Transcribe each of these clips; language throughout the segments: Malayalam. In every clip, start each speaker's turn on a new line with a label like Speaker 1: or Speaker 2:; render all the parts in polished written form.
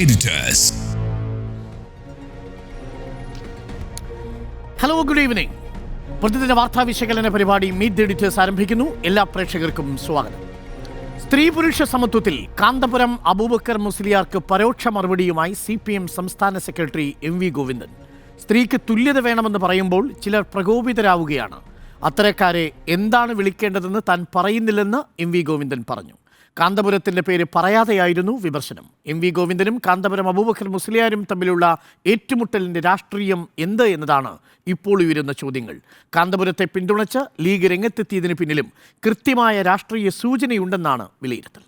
Speaker 1: editors.
Speaker 2: Hello, good evening. പ്രതിദിന വാർത്താ വിശകലന പരിപാടി മീറ്റ് ദി എഡിറ്റേഴ്സ് ആരംഭിക്കുന്നു. എല്ലാ പ്രേക്ഷകർക്കും സ്വാഗതം. സ്ത്രീ പുരുഷ സമത്വത്തിൽ കാന്തപുരം അബൂബക്കർ മുസ്ലിയാർക്ക് പരോക്ഷ മറുപടിയുമായി CPM സംസ്ഥാന സെക്രട്ടറി MV ഗോവിന്ദൻ. സ്ത്രീക്ക് തുല്യത വേണമെന്ന് പറയുമ്പോൾ ചിലർ പ്രകോപിതരാവുകയാണ്. അത്തരക്കാരെ എന്താണ് വിളിക്കേണ്ടതെന്ന് താൻ പറയുന്നില്ലെന്ന് MV ഗോവിന്ദൻ പറഞ്ഞു. കാന്തപുരത്തിൻ്റെ പേര് പറയാതെയായിരുന്നു വിമർശനം. MV ഗോവിന്ദനും കാന്തപുരം അബൂബക്കർ മുസ്ലിയാരും തമ്മിലുള്ള ഏറ്റുമുട്ടലിൻ്റെ രാഷ്ട്രീയം എന്ത് എന്നതാണ് ഇപ്പോൾ ഉയരുന്ന ചോദ്യങ്ങൾ. കാന്തപുരത്തെ പിന്തുണച്ച് ലീഗ് രംഗത്തെത്തിയതിന് പിന്നിലും കൃത്യമായ രാഷ്ട്രീയ സൂചനയുണ്ടെന്നാണ് വിലയിരുത്തൽ.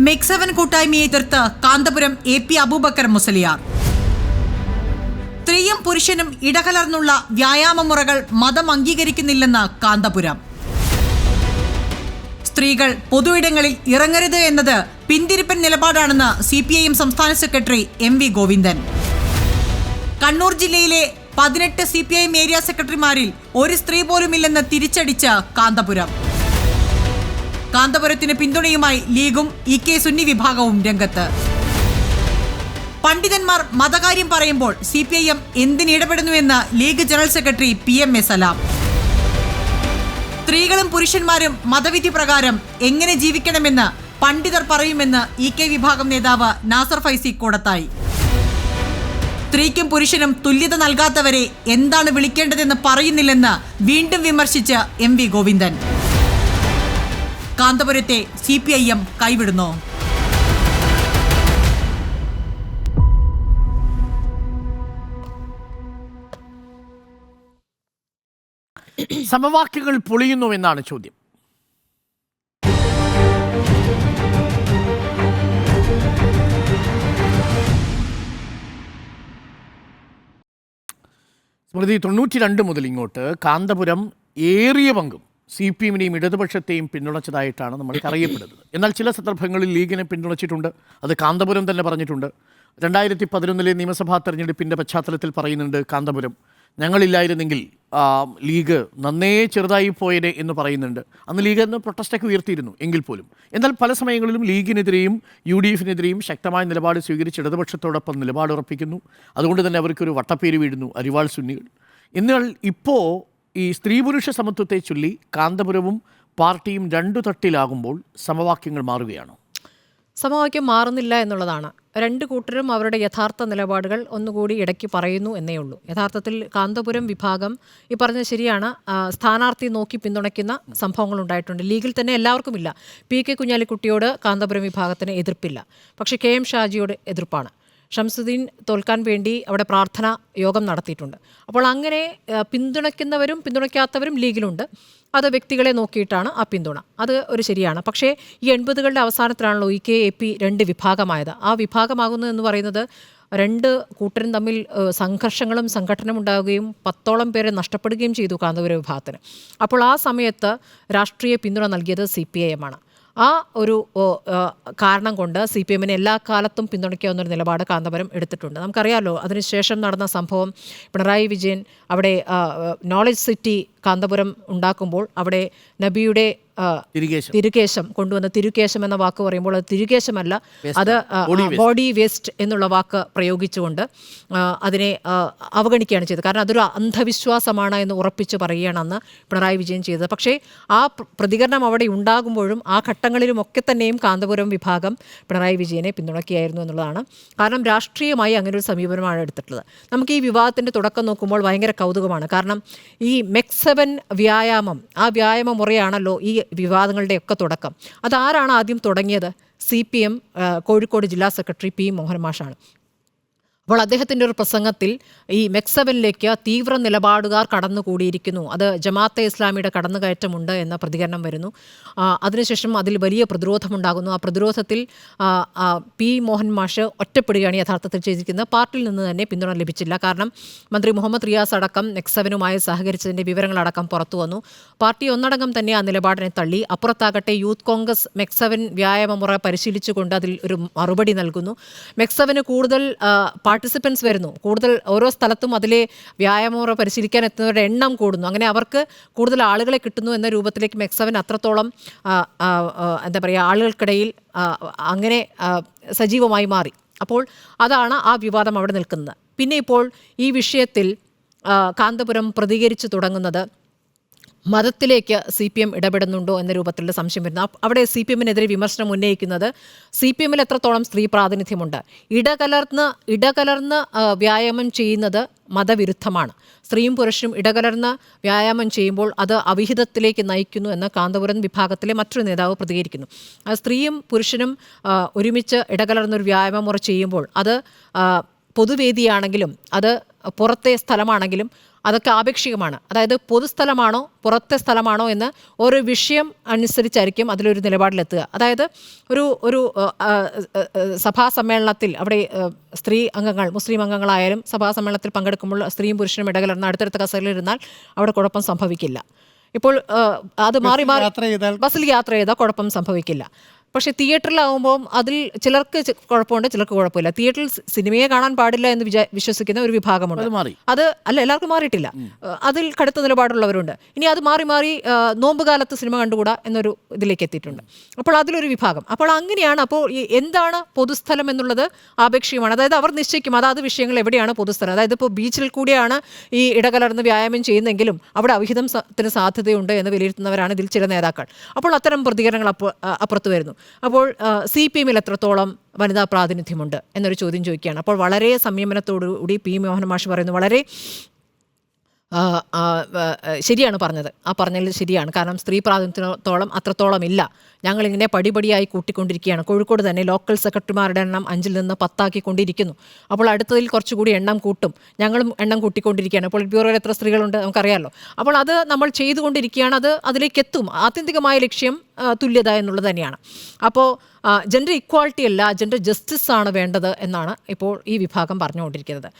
Speaker 3: മെക്സവൻ കൂട്ടായ്മയെ എതിർത്ത് കാന്തപുരം AP അബൂബക്കർ മുസ്ലിയാർ. സ്ത്രീയും പുരുഷനും ഇടകലർന്നുള്ള വ്യായാമ മുറകൾ മതം അംഗീകരിക്കുന്നില്ലെന്ന് കാന്തപുരം. സ്ത്രീകൾ പൊതുയിടങ്ങളിൽ ഇറങ്ങരുത് എന്നത് പിന്തിരിപ്പൻ നിലപാടാണെന്ന് CPIM സംസ്ഥാന സെക്രട്ടറി MV ഗോവിന്ദൻ. കണ്ണൂർ ജില്ലയിലെ 18 CPIM ഏരിയ സെക്രട്ടറിമാരിൽ ഒരു സ്ത്രീ പോലുമില്ലെന്ന് തിരിച്ചടിച്ച കാന്തപുരം. കാന്തപുരത്തിന് പിന്തുണയുമായി ലീഗും EK സുന്നി വിഭാഗവും രംഗത്ത്. പണ്ഡിതന്മാർ മതകാര്യം പറയുമ്പോൾ CPIM എന്തിനിടപെടുന്നുവെന്ന് league general secretary PMA Salam. സ്ത്രീകളും പുരുഷന്മാരും മതവിധി പ്രകാരം എങ്ങനെ ജീവിക്കണമെന്ന് പണ്ഡിതർ പറയുമെന്ന് EK വിഭാഗം നേതാവ് നാസർ ഫൈസി കോടത്തായി. സ്ത്രീക്കും പുരുഷനും തുല്യത നൽകാത്തവരെ എന്താണ് വിളിക്കേണ്ടതെന്ന് പറയുന്നില്ലെന്ന് വീണ്ടും വിമർശിച്ച് MV ഗോവിന്ദൻ. കാന്തപുരത്തെ CPIM കൈവിടുന്നു.
Speaker 2: സമവാക്യങ്ങൾ പൊളിയുന്നു എന്നാണ് ചോദ്യം. സ്മൃതി, 92 മുതൽ ഇങ്ങോട്ട് കാന്തപുരം ഏറിയ പങ്കും CPM-നെയും ഇടതുപക്ഷത്തെയും പിന്തുണച്ചതായിട്ടാണ് നമ്മൾക്ക് അറിയപ്പെടുന്നത്. എന്നാൽ ചില സന്ദർഭങ്ങളിൽ ലീഗിനെ പിന്തുണച്ചിട്ടുണ്ട്. അത് കാന്തപുരം തന്നെ പറഞ്ഞിട്ടുണ്ട്. 2011 നിയമസഭാ തെരഞ്ഞെടുപ്പിൻ്റെ പശ്ചാത്തലത്തിൽ പറയുന്നുണ്ട് കാന്തപുരം, ഞങ്ങളില്ലായിരുന്നെങ്കിൽ ലീഗ് നന്നേ ചെറുതായി പോയനെ എന്ന് പറയുന്നുണ്ട്. അന്ന് ലീഗ് എന്ന് പ്രൊട്ടസ്റ്റൊക്കെ ഉയർത്തിയിരുന്നു എങ്കിൽ പോലും. എന്നാൽ പല സമയങ്ങളിലും ലീഗിനെതിരെയും UDF-നെതിരെയും ശക്തമായ നിലപാട് സ്വീകരിച്ച് ഇടതുപക്ഷത്തോടൊപ്പം നിലപാട് ഉറപ്പിക്കുന്നു. അതുകൊണ്ട് തന്നെ അവർക്കൊരു വട്ടപ്പേര് വീഴുന്നു, അരിവാൾ സുന്നികൾ. എന്നാൽ ഇപ്പോൾ ഈ സ്ത്രീ പുരുഷ സമത്വത്തെ ചൊല്ലി കാന്തപുരവും പാർട്ടിയും രണ്ടു തട്ടിലാകുമ്പോൾ സമവാക്യങ്ങൾ മാറുകയാണോ?
Speaker 4: സമവാക്യം മാറുന്നില്ല എന്നുള്ളതാണ്. രണ്ട് കൂട്ടരും അവരുടെ യഥാർത്ഥ നിലപാടുകൾ ഒന്നുകൂടി ഇടയ്ക്ക് പറയുന്നു എന്നേ ഉള്ളൂ. യഥാർത്ഥത്തിൽ കാന്തപുരം വിഭാഗം ഈ പറഞ്ഞത് ശരിയാണ്, സ്ഥാനാർത്ഥി നോക്കി പിന്തുണയ്ക്കുന്ന സംഭവങ്ങൾ ഉണ്ടായിട്ടുണ്ട്. ലീഗിൽ തന്നെ എല്ലാവർക്കും ഇല്ല. PK കുഞ്ഞാലിക്കുട്ടിയോട് കാന്തപുരം വിഭാഗത്തിന് എതിർപ്പില്ല. പക്ഷേ KM ഷാജിയോട് എതിർപ്പാണ്. ഷംസുദ്ദീൻ തോൽക്കാൻ വേണ്ടി അവിടെ പ്രാർത്ഥന യോഗം നടത്തിയിട്ടുണ്ട്. അപ്പോൾ അങ്ങനെ പിന്തുണയ്ക്കുന്നവരും പിന്തുണയ്ക്കാത്തവരും ലീഗിലുണ്ട്. അത് വ്യക്തികളെ നോക്കിയിട്ടാണ് ആ പിന്തുണ. അത് ഒരു ശരിയാണ്. പക്ഷേ ഈ 80കളുടെ അവസാനത്തിലാണല്ലോ EK AP രണ്ട് വിഭാഗമായത്. ആ വിഭാഗമാകുന്നു എന്ന് പറയുന്നത് രണ്ട് കൂട്ടരും തമ്മിൽ സംഘർഷങ്ങളും സംഘടനയും ഉണ്ടാവുകയും 10ഓളം പേരെ നഷ്ടപ്പെടുകയും ചെയ്തു കാന്തപുരം വിഭാഗത്തിന്. അപ്പോൾ ആ സമയത്ത് രാഷ്ട്രീയ പിന്തുണ നൽകിയത് CPIM-ആണ്. ആ ഒരു കാരണം കൊണ്ട് CPM-നെ എല്ലാ കാലത്തും പിന്തുണയ്ക്കാവുന്നൊരു നിലപാട് കാന്തപുരം എടുത്തിട്ടുണ്ട്. നമുക്കറിയാമല്ലോ, അതിനുശേഷം നടന്ന സംഭവം പിണറായി വിജയൻ അവിടെ നോളജ് സിറ്റി കാന്തപുരം ഉണ്ടാക്കുമ്പോൾ അവിടെ നബിയുടെ തിരുകേശം കൊണ്ടുവന്ന തിരുകേശം എന്ന വാക്ക് പറയുമ്പോൾ അത് തിരുകേശമല്ല, അത് ബോഡി വേസ്റ്റ് എന്നുള്ള വാക്ക് പ്രയോഗിച്ചുകൊണ്ട് അതിനെ അവഗണിക്കുകയാണ് ചെയ്തത്. കാരണം അതൊരു അന്ധവിശ്വാസമാണ് എന്ന് ഉറപ്പിച്ച് പറയുകയാണ് അന്ന് പിണറായി വിജയൻ ചെയ്തത്. പക്ഷേ ആ പ്രതികരണം അവിടെ ഉണ്ടാകുമ്പോഴും ആ ഘട്ടങ്ങളിലുമൊക്കെ തന്നെയും കാന്തപുരം വിഭാഗം പിണറായി വിജയനെ പിന്തുണയ്ക്കുകയായിരുന്നു എന്നുള്ളതാണ്. കാരണം രാഷ്ട്രീയമായി അങ്ങനെ ഒരു സമീപനമാണ് എടുത്തിട്ടുള്ളത്. നമുക്ക് ഈ വിവാദത്തിൻ്റെ തുടക്കം നോക്കുമ്പോൾ ഭയങ്കര കൗതുകമാണ്. കാരണം ഈ മെക്സവൻ വ്യായാമം, ആ വ്യായാമ മുറയാണല്ലോ ഈ വിവാദങ്ങളുടെയൊക്കെ തുടക്കം. അതാരാണ് ആദ്യം തുടങ്ങിയത്? CPM കോഴിക്കോട് ജില്ലാ സെക്രട്ടറി P മോഹൻ മാഷാണ്. അപ്പോൾ അദ്ദേഹത്തിൻ്റെ ഒരു പ്രസംഗത്തിൽ ഈ മെക്സവനിലേക്ക് തീവ്ര നിലപാടുകാർ കടന്നുകൂടിയിരിക്കുന്നു, അത് ജമാഅത്തെ ഇസ്ലാമിയുടെ കടന്നുകയറ്റമുണ്ട് എന്ന പ്രതികരണം വരുന്നു. അതിനുശേഷം അതിൽ വലിയ പ്രതിരോധമുണ്ടാകുന്നു. ആ പ്രതിരോധത്തിൽ P മോഹൻ മാഷ് ഒറ്റപ്പെടുകയാണ് യഥാർത്ഥത്തിൽ ചെയ്തിരിക്കുന്നത്. പാർട്ടിയിൽ നിന്ന് തന്നെ പിന്തുണ ലഭിച്ചില്ല. കാരണം മന്ത്രി മുഹമ്മദ് റിയാസ് അടക്കം മെക്സവനുമായി സഹകരിച്ചതിൻ്റെ വിവരങ്ങളടക്കം പുറത്തു വന്നു. പാർട്ടി ഒന്നടങ്കം തന്നെ ആ നിലപാടിനെ തള്ളി. അപ്പുറത്താകട്ടെ യൂത്ത് കോൺഗ്രസ് മെക്സവൻ വ്യായാമമുറ പരിശീലിച്ചുകൊണ്ട് അതിൽ ഒരു മറുപടി നൽകുന്നു. മെക്സവന് കൂടുതൽ പാർട്ടിസിപ്പൻസ് വരുന്നു, കൂടുതൽ ഓരോ സ്ഥലത്തും അതിലെ വ്യായാമമുറ പരിശീലിക്കാൻ എത്തുന്നവരുടെ എണ്ണം കൂടുന്നു, അങ്ങനെ അവർക്ക് കൂടുതൽ ആളുകളെ കിട്ടുന്നു എന്ന രൂപത്തിലേക്ക് മെക്സവൻ അത്രത്തോളം എന്താ പറയുക ആളുകൾക്കിടയിൽ അങ്ങനെ സജീവമായി മാറി. അപ്പോൾ അതാണ് ആ വിവാദം അവിടെ നിൽക്കുന്നത്. പിന്നെ ഇപ്പോൾ ഈ വിഷയത്തിൽ കാന്തപുരം പ്രതികരിച്ചു തുടങ്ങുന്നത് മതത്തിലേക്ക് CPM ഇടപെടുന്നുണ്ടോ എന്ന രൂപത്തിലുള്ള സംശയം വരുന്നു. അവിടെ CPMനെതിരെ വിമർശനം ഉന്നയിക്കുന്നത് CPMൽ എത്രത്തോളം സ്ത്രീ പ്രാതിനിധ്യമുണ്ട്, ഇടകലർന്ന് വ്യായാമം ചെയ്യുന്നത് മതവിരുദ്ധമാണ്, സ്ത്രീയും പുരുഷനും ഇടകലർന്ന് വ്യായാമം ചെയ്യുമ്പോൾ അത് അവിഹിതത്തിലേക്ക് നയിക്കുന്നു എന്ന് കാന്തപുരം വിഭാഗത്തിലെ മറ്റൊരു നേതാവ് പ്രതികരിക്കുന്നു. സ്ത്രീയും പുരുഷനും ഒരുമിച്ച് ഇടകലർന്നൊരു വ്യായാമമുറ ചെയ്യുമ്പോൾ അത് പൊതുവേദിയാണെങ്കിലും അത് പുറത്തെ സ്ഥലമാണെങ്കിലും അതൊക്കെ ആപേക്ഷികമാണ്. അതായത് പൊതുസ്ഥലമാണോ പുറത്തെ സ്ഥലമാണോ എന്ന് ഓരോ വിഷയം അനുസരിച്ചായിരിക്കും അതിലൊരു നിലപാടിലെത്തുക. അതായത് ഒരു സഭാ സമ്മേളനത്തിൽ അവിടെ സ്ത്രീ അംഗങ്ങൾ, മുസ്ലിം അംഗങ്ങളായാലും സഭാ സമ്മേളനത്തിൽ പങ്കെടുക്കുമ്പോൾ സ്ത്രീയും പുരുഷനും ഇടകലർന്ന് അടുത്തടുത്ത കസേരയിലിരുന്നാൽ അവിടെ കുഴപ്പം സംഭവിക്കില്ല. ഇപ്പോൾ അത് മാറി ബസ്സിൽ യാത്ര ചെയ്താൽ കുഴപ്പം സംഭവിക്കില്ല. പക്ഷേ തിയേറ്ററിലാവുമ്പോൾ അതിൽ ചിലർക്ക് കുഴപ്പമുണ്ട്, ചിലർക്ക് കുഴപ്പമില്ല. തിയേറ്ററിൽ സിനിമയെ കാണാൻ പാടില്ല എന്ന് വിശ്വസിക്കുന്ന ഒരു വിഭാഗമുണ്ട്. അത് അല്ല, എല്ലാവർക്കും മാറിയിട്ടില്ല, അതിൽ കടുത്ത നിലപാടുള്ളവരുണ്ട്. ഇനി അത് മാറി നോമ്പ് കാലത്ത് സിനിമ കണ്ടുകൂടാ എന്നൊരു ഇതിലേക്ക് എത്തിയിട്ടുണ്ട്. അപ്പോൾ അതിലൊരു വിഭാഗം. അപ്പോൾ അങ്ങനെയാണ്. അപ്പോൾ എന്താണ് പൊതുസ്ഥലം എന്നുള്ളത് ആപേക്ഷികമാണ്. അതായത് അവർ നിശ്ചയിക്കും അതാത് വിഷയങ്ങൾ എവിടെയാണ് പൊതുസ്ഥലം. അതായത് ഇപ്പോൾ ബീച്ചിൽ കൂടിയാണ് ഈ ഇടകലർന്ന് വ്യായാമം ചെയ്യുന്നെങ്കിലും അവിടെ അവിഹിതത്തിന് സാധ്യതയുണ്ട് എന്ന് വിലയിരുത്തുന്നവരാണ് ഇതിൽ ചില നേതാക്കൾ. അപ്പോൾ അത്തരം പ്രതികരണങ്ങൾ അപ്പുറത്ത് വരുന്നു. അപ്പോൾ CPMൽ എത്രത്തോളം വനിതാ പ്രാതിനിധ്യമുണ്ട് എന്നൊരു ചോദ്യം ചോദിക്കുകയാണ്. അപ്പോൾ വളരെ സംയമനത്തോടുകൂടി P. മോഹൻ മാഷ് പറയുന്നു, വളരെ ശരിയാണ് പറഞ്ഞത്. ആ പറഞ്ഞതിൽ ശരിയാണ്. കാരണം സ്ത്രീ പ്രാതിനിധ്യത്തോളം അത്രത്തോളം ഇല്ല. ഞങ്ങളിങ്ങനെ പടിപടിയായി കൂട്ടിക്കൊണ്ടിരിക്കുകയാണ്. കോഴിക്കോട് തന്നെ ലോക്കൽ സെക്രട്ടറിമാരുടെ എണ്ണം 5 നിന്ന് 10 ആക്കിക്കൊണ്ടിരിക്കുന്നു. അപ്പോൾ അടുത്തതിൽ കുറച്ചുകൂടി എണ്ണം കൂട്ടും. ഞങ്ങളും എണ്ണം കൂട്ടിക്കൊണ്ടിരിക്കുകയാണ്. ഇപ്പോൾ ബ്യൂറോയിൽ എത്ര സ്ത്രീകളുണ്ട് നമുക്കറിയാമല്ലോ. അപ്പോൾ അത് നമ്മൾ ചെയ്തുകൊണ്ടിരിക്കുകയാണ്. അത് അതിലേക്ക് എത്തും. ആത്യന്തികമായ ലക്ഷ്യം തുല്യത എന്നുള്ളത് തന്നെയാണ്. അപ്പോൾ ജെൻഡർ ഇക്വാളിറ്റി അല്ല, ജെൻഡർ ജസ്റ്റിസ് ആണ് വേണ്ടത് എന്നാണ് ഇപ്പോൾ ഈ വിഭാഗം പറഞ്ഞുകൊണ്ടിരിക്കുന്നത്.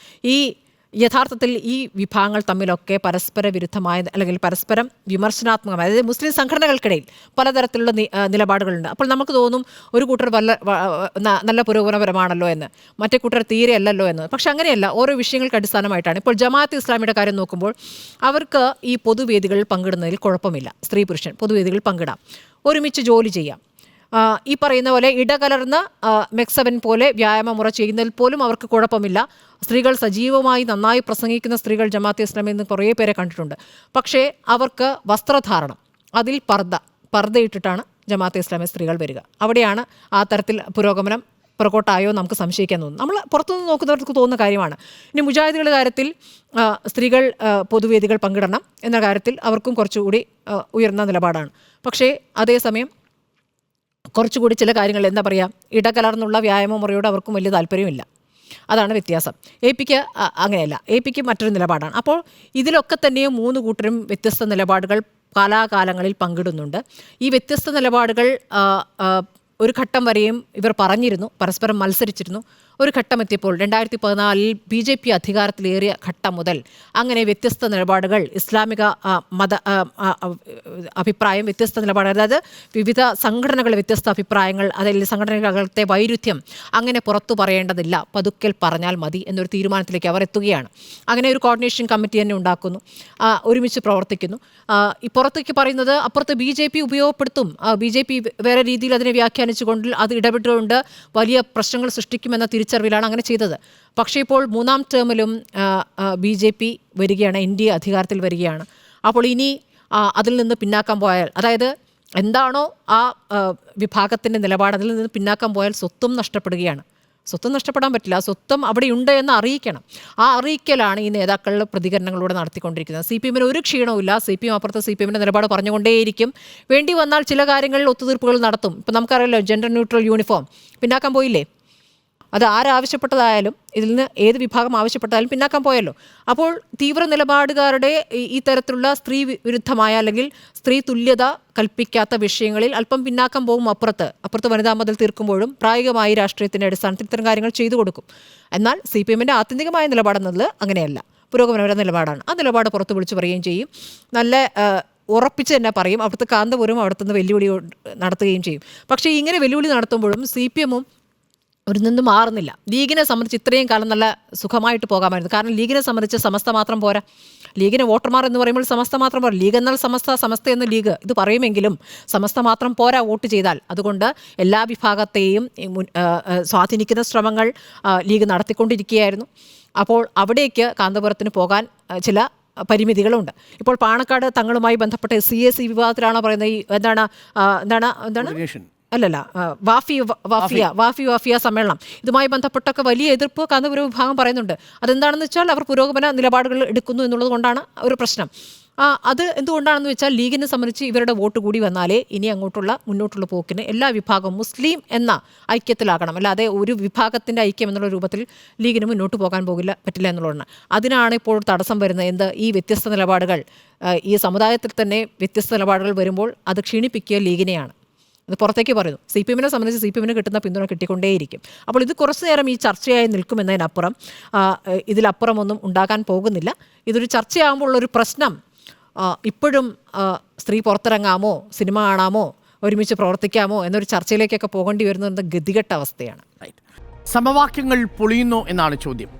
Speaker 4: യഥാർത്ഥത്തിൽ ഈ വിഭാഗങ്ങൾ തമ്മിലൊക്കെ പരസ്പര വിരുദ്ധമായ അല്ലെങ്കിൽ പരസ്പരം വിമർശനാത്മകമായ, അതായത് മുസ്ലിം സംഘടനകൾക്കിടയിൽ പലതരത്തിലുള്ള നിലപാടുകളുണ്ട്. അപ്പോൾ നമുക്ക് തോന്നും ഒരു കൂട്ടർ നല്ല പുരോഗമനപരമാണല്ലോ എന്ന്, മറ്റേ കൂട്ടർ തീരെ അല്ലല്ലോ എന്ന്. പക്ഷെ അങ്ങനെയല്ല, ഓരോ വിഷയങ്ങൾക്ക് അടിസ്ഥാനമായിട്ടാണ്. ഇപ്പോൾ ജമാഅത്ത് ഇസ്ലാമിയുടെ കാര്യം നോക്കുമ്പോൾ അവർക്ക് ഈ പൊതുവേദികളിൽ പങ്കിടുന്നതിൽ കുഴപ്പമില്ല. സ്ത്രീ പുരുഷൻ പൊതുവേദികളിൽ പങ്കിടാം, ഒരുമിച്ച് ജോലി ചെയ്യാം. ഈ പറയുന്ന പോലെ ഇടകലർന്ന് മെക്സവൻ പോലെ വ്യായാമമുറ ചെയ്യുന്നതിൽ പോലും അവർക്ക് കുഴപ്പമില്ല. സ്ത്രീകൾ സജീവമായി നന്നായി പ്രസംഗിക്കുന്ന സ്ത്രീകൾ ജമാഅത്തെ ഇസ്ലാമിൽ നിന്ന് കുറേ പേരെ കണ്ടിട്ടുണ്ട്. പക്ഷേ അവർക്ക് വസ്ത്രധാരണം, അതിൽ പർദ്ദയിട്ടിട്ടാണ് ജമാഅത്തെ ഇസ്ലാമി സ്ത്രീകൾ വരിക. അവിടെയാണ് ആ തരത്തിൽ പുരോഗമനം പുറകോട്ടായോ നമുക്ക് സംശയിക്കാൻ തോന്നുന്നു. നമ്മൾ പുറത്തുനിന്ന് നോക്കുന്നവർക്ക് തോന്നുന്ന കാര്യമാണ്. ഇനി മുജാഹിദുകളുടെ കാര്യത്തിൽ സ്ത്രീകൾ പൊതുവേദികൾ പങ്കിടണം എന്ന കാര്യത്തിൽ അവർക്കും കുറച്ചുകൂടി ഉയർന്ന നിലപാടാണ്. പക്ഷേ അതേസമയം കുറച്ചുകൂടി ചില കാര്യങ്ങൾ എന്താ പറയുക, ഇടകലർന്നുള്ള വ്യായാമ മുറയോട് അവർക്കും വലിയ താല്പര്യമില്ല. അതാണ് വ്യത്യാസം. APക്ക് അങ്ങനെയല്ല, APക്ക് മറ്റൊരു നിലപാടാണ്. അപ്പോൾ ഇതിലൊക്കെ തന്നെയും 3 കൂട്ടരും വ്യത്യസ്ത നിലപാടുകൾ കാലാകാലങ്ങളിൽ പങ്കിടുന്നുണ്ട്. ഈ വ്യത്യസ്ത നിലപാടുകൾ ഒരു ഘട്ടം വരെയും ഇവർ പറഞ്ഞിരുന്നു, പരസ്പരം മത്സരിച്ചിരുന്നു. ഒരു ഘട്ടം എത്തിയപ്പോൾ 2014 BJP അധികാരത്തിലേറിയ ഘട്ടം മുതൽ അങ്ങനെ വ്യത്യസ്ത നിലപാടുകൾ, ഇസ്ലാമിക മത അഭിപ്രായം, വ്യത്യസ്ത നിലപാടുകൾ, അതായത് വിവിധ സംഘടനകളുടെ വ്യത്യസ്ത അഭിപ്രായങ്ങൾ, അതിൽ സംഘടനകളുടെ വൈരുദ്ധ്യം അങ്ങനെ പുറത്തു പറയേണ്ടതില്ല, പതുക്കൽ പറഞ്ഞാൽ മതി എന്നൊരു തീരുമാനത്തിലേക്ക് അവർ എത്തുകയാണ്. അങ്ങനെ ഒരു കോർഡിനേഷൻ കമ്മിറ്റി തന്നെ ഉണ്ടാക്കുന്നു, ഒരുമിച്ച് പ്രവർത്തിക്കുന്നു. ഈ പുറത്തേക്ക് പറയുന്നത് അപ്പുറത്ത് BJP ഉപയോഗപ്പെടുത്തും, BJP വേറെ രീതിയിൽ അതിനെ വ്യാഖ്യാനിച്ചുകൊണ്ട് അത് ഇടപെട്ടുകൊണ്ട് വലിയ പ്രശ്നങ്ങൾ സൃഷ്ടിക്കുമെന്ന തിരിച്ചറിവിലാണ് അങ്ങനെ ചെയ്തത്. പക്ഷേ ഇപ്പോൾ 3ാം ടേമിലും BJP വരികയാണ്, NDA അധികാരത്തിൽ വരികയാണ്. അപ്പോൾ ഇനി അതിൽ നിന്ന് പിന്നാക്കം പോയാൽ, അതായത് എന്താണോ ആ വിഭാഗത്തിൻ്റെ നിലപാട്, അതിൽ നിന്ന് പിന്നാക്കം പോയാൽ സ്വത്തും നഷ്ടപ്പെടുകയാണ്. സ്വത്തും നഷ്ടപ്പെടാൻ പറ്റില്ല, സ്വത്തും അവിടെയുണ്ട് എന്ന് അറിയിക്കണം. ആ അറിയിക്കലാണ് ഈ നേതാക്കളുടെ പ്രതികരണങ്ങളിലൂടെ നടത്തിക്കൊണ്ടിരിക്കുന്നത്. CPMന് ഒരു ക്ഷീണവുമില്ല. CPM അപ്പുറത്ത് CPMൻ്റെ നിലപാട് പറഞ്ഞുകൊണ്ടേയിരിക്കും. വേണ്ടി വന്നാൽ ചില കാര്യങ്ങളിൽ ഒത്തുതീർപ്പുകൾ നടത്തും. ഇപ്പം നമുക്കറിയാലോ, ജെൻഡർ ന്യൂട്രൽ യൂണിഫോം പിന്നാക്കം പോയില്ലേ? അത് ആരാവശ്യപ്പെട്ടതായാലും, ഇതിൽ നിന്ന് ഏത് വിഭാഗം ആവശ്യപ്പെട്ടാലും പിന്നാക്കം പോയല്ലോ. അപ്പോൾ തീവ്ര നിലപാടുകാരുടെ ഈ തരത്തിലുള്ള സ്ത്രീ വിരുദ്ധമായ അല്ലെങ്കിൽ സ്ത്രീ തുല്യത കൽപ്പിക്കാത്ത വിഷയങ്ങളിൽ അല്പം പിന്നാക്കം പോകും. അപ്പുറത്ത് വനിതാ മതിൽ തീർക്കുമ്പോഴും പ്രായോഗികമായി രാഷ്ട്രീയത്തിൻ്റെ അടിസ്ഥാനത്തിൽ ഇത്തരം കാര്യങ്ങൾ ചെയ്തു കൊടുക്കും. എന്നാൽ CPMൻ്റെ ആത്യന്തികമായ നിലപാടെന്നത് അങ്ങനെയല്ല, പുരോഗമനപരമായ നിലപാടാണ്. ആ നിലപാട് പുറത്ത് വിളിച്ചു പറയുകയും ചെയ്യും, നല്ല ഉറപ്പിച്ച് തന്നെ പറയും. അവിടുത്തെ കാന്തപുരം അവിടുത്തെ വെല്ലുവിളി നടത്തുകയും ചെയ്യും. പക്ഷേ ഇങ്ങനെ വെല്ലുവിളി നടത്തുമ്പോഴും CPMും ഒരു നിന്ന് മാറുന്നില്ല. ലീഗിനെ സംബന്ധിച്ച് ഇത്രയും കാലം നല്ല സുഖമായിട്ട് പോകാമായിരുന്നു. കാരണം ലീഗിനെ സംബന്ധിച്ച് സമസ്ത മാത്രം പോരാ. ലീഗിന് വോട്ടർമാർ എന്ന് പറയുമ്പോൾ സമസ്ത മാത്രം പോരാ. ലീഗ് എന്നാൽ സമസ്ത, സമസ്ത എന്ന് ലീഗ് ഇത് പറയുമെങ്കിലും സമസ്ത മാത്രം പോരാ വോട്ട് ചെയ്താൽ. അതുകൊണ്ട് എല്ലാ വിഭാഗത്തെയും സ്വാധീനിക്കുന്ന ശ്രമങ്ങൾ ലീഗ് നടത്തിക്കൊണ്ടിരിക്കുകയായിരുന്നു. അപ്പോൾ അവിടേക്ക് കാന്തപുരത്തിന് പോകാൻ ചില പരിമിതികളുണ്ട്. ഇപ്പോൾ പാണക്കാട് തങ്ങളുമായി ബന്ധപ്പെട്ട SC വിഭാഗത്തിലാണോ പറയുന്നത് ഈ എന്താണ് അല്ലല്ല വാഫിയ സമ്മേളനം ഇതുമായി ബന്ധപ്പെട്ടൊക്കെ വലിയ എതിർപ്പ് കാന്തപുരം വിഭാഗം പറയുന്നുണ്ട്. അതെന്താണെന്ന് വെച്ചാൽ അവർ പുരോഗമന നിലപാടുകൾ എടുക്കുന്നു എന്നുള്ളത് കൊണ്ടാണ് ഒരു പ്രശ്നം. അത് എന്തുകൊണ്ടാണെന്ന് വെച്ചാൽ ലീഗിനെ സംബന്ധിച്ച് ഇവരുടെ വോട്ട് കൂടി വന്നാലേ ഇനി മുന്നോട്ടുള്ള പോക്കിന് എല്ലാ വിഭാഗവും മുസ്ലിം എന്ന ഐക്യത്തിലാകണം. അല്ലാതെ ഒരു വിഭാഗത്തിൻ്റെ ഐക്യം എന്നുള്ള രൂപത്തിൽ ലീഗിന് മുന്നോട്ട് പോകാൻ പറ്റില്ല എന്നുള്ളതാണ്. അതിനാണ് ഇപ്പോൾ തടസ്സം വരുന്നത്. ഈ വ്യത്യസ്ത നിലപാടുകൾ ഈ സമുദായത്തിൽ തന്നെ വ്യത്യസ്ത നിലപാടുകൾ വരുമ്പോൾ അത് ക്ഷീണിപ്പിക്കുക ലീഗിനെയാണ്. ഇത് പുറത്തേക്ക് പറയുന്നു. CPM-നെ സംബന്ധിച്ച് CPM-ന് കിട്ടുന്ന പിന്തുണ കിട്ടിക്കൊണ്ടേയിരിക്കും. അപ്പോൾ ഇത് കുറച്ചു നേരം ഈ ചർച്ചയായി നിൽക്കുമെന്നതിനപ്പുറം ഇതിലപ്പുറമൊന്നും ഉണ്ടാകാൻ പോകുന്നില്ല. ഇതൊരു ചർച്ചയാകുമ്പോൾ ഉള്ളൊരു പ്രശ്നം ഇപ്പോഴും സ്ത്രീ പുറത്തിറങ്ങാമോ, സിനിമ കാണാമോ, ഒരുമിച്ച് പ്രവർത്തിക്കാമോ എന്നൊരു ചർച്ചയിലേക്കൊക്കെ പോകേണ്ടി വരുന്നത് ഗതികെട്ട അവസ്ഥയാണ്.
Speaker 2: സമവാക്യങ്ങൾ പൊളിയുന്നു എന്നാണ് ചോദ്യം.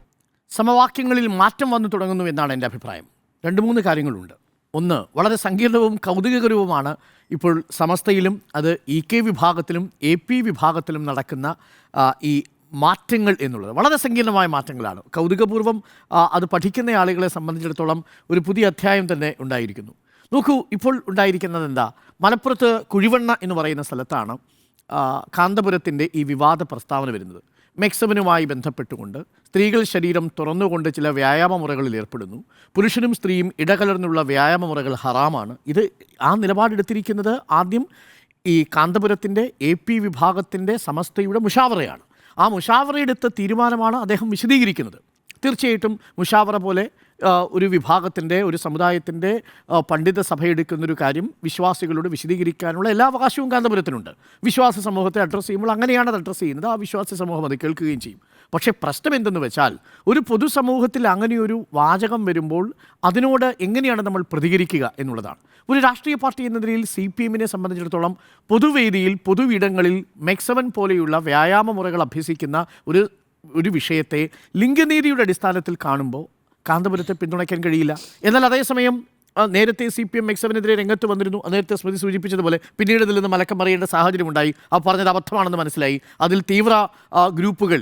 Speaker 2: സമവാക്യങ്ങളിൽ മാറ്റം വന്നു തുടങ്ങുന്നു എന്നാണ് എൻ്റെ അഭിപ്രായം. 2-3 കാര്യങ്ങളുണ്ട്. ഒന്ന്, വളരെ സങ്കീർണവും കൗതുകകരവുമാണ് ഇപ്പോൾ സമസ്തയിലും അത് EK വിഭാഗത്തിലും AP വിഭാഗത്തിലും നടക്കുന്ന ഈ മാറ്റങ്ങൾ എന്നുള്ളത്. വളരെ സങ്കീർണമായ മാറ്റങ്ങളാണ്. കൗതുകപൂർവ്വം അത് പഠിക്കുന്ന ആളുകളെ സംബന്ധിച്ചിടത്തോളം ഒരു പുതിയ അധ്യായം തന്നെ ഉണ്ടായിരിക്കുന്നു. നോക്കൂ, ഇപ്പോൾ ഉണ്ടായിരിക്കുന്നത് എന്താ? മലപ്പുറത്ത് കുഴിവണ്ണ എന്ന് പറയുന്ന സ്ഥലത്താണ് കാന്തപുരത്തിൻ്റെ ഈ വിവാദ പ്രസ്താവന വരുന്നത്. മെക്സവനുമായി ബന്ധപ്പെട്ടുകൊണ്ട് സ്ത്രീകൾ ശരീരം തുറന്നുകൊണ്ട് ചില വ്യായാമ മുറകളിൽ ഏർപ്പെടുന്നു. പുരുഷനും സ്ത്രീയും ഇടകലർന്നുള്ള വ്യായാമ മുറകൾ ഹറാമാണ്. ഇത് ആ നിലപാടെടുത്തിരിക്കുന്നത് ആദ്യം ഈ കാന്തപുരത്തിൻ്റെ AP വിഭാഗത്തിൻ്റെ സമസ്തയുടെ മുഷാവറയാണ്. ആ മുഷാവറയെടുത്ത തീരുമാനമാണ് അദ്ദേഹം വിശദീകരിക്കുന്നത്. തീർച്ചയായിട്ടും മുഷാവറ പോലെ ഒരു വിഭാഗത്തിൻ്റെ, ഒരു സമുദായത്തിൻ്റെ പണ്ഡിത സഭയെടുക്കുന്നൊരു കാര്യം വിശ്വാസികളോട് വിശദീകരിക്കാനുള്ള എല്ലാ അവകാശവും കാന്തപുരത്തിനുണ്ട്. വിശ്വാസ സമൂഹത്തെ അഡ്രസ്സ് ചെയ്യുമ്പോൾ അങ്ങനെയാണ് അത് അഡ്രസ്സ് ചെയ്യുന്നത്. ആ വിശ്വാസ സമൂഹം അത് കേൾക്കുകയും ചെയ്യും. പക്ഷേ പ്രശ്നം എന്തെന്ന് വെച്ചാൽ ഒരു പൊതുസമൂഹത്തിൽ അങ്ങനെയൊരു വാചകം വരുമ്പോൾ അതിനോട് എങ്ങനെയാണ് നമ്മൾ പ്രതികരിക്കുക എന്നുള്ളതാണ്. ഒരു രാഷ്ട്രീയ പാർട്ടി എന്ന നിലയിൽ CPM-നെ സംബന്ധിച്ചിടത്തോളം പൊതുവേദിയിൽ, പൊതുവിടങ്ങളിൽ മെക്സവൻ പോലെയുള്ള വ്യായാമ മുറകൾ അഭ്യസിക്കുന്ന ഒരു വിഷയത്തെ ലിംഗനീതിയുടെ അടിസ്ഥാനത്തിൽ കാണുമ്പോൾ കാന്തപുരത്തെ പിന്തുണയ്ക്കാൻ കഴിയില്ല. എന്നാൽ അതേസമയം നേരത്തെ CPM മെക്സവനെതിരെ രംഗത്ത് വന്നിരുന്നു. നേരത്തെ സ്മൃതി സൂചിപ്പിച്ചതുപോലെ പിന്നീട് ഇതിൽ നിന്ന് മലക്കം മറിയേണ്ട സാഹചര്യമുണ്ടായി. ആ പറഞ്ഞത് അബദ്ധമാണെന്ന് മനസ്സിലായി. അതിൽ തീവ്ര ഗ്രൂപ്പുകൾ,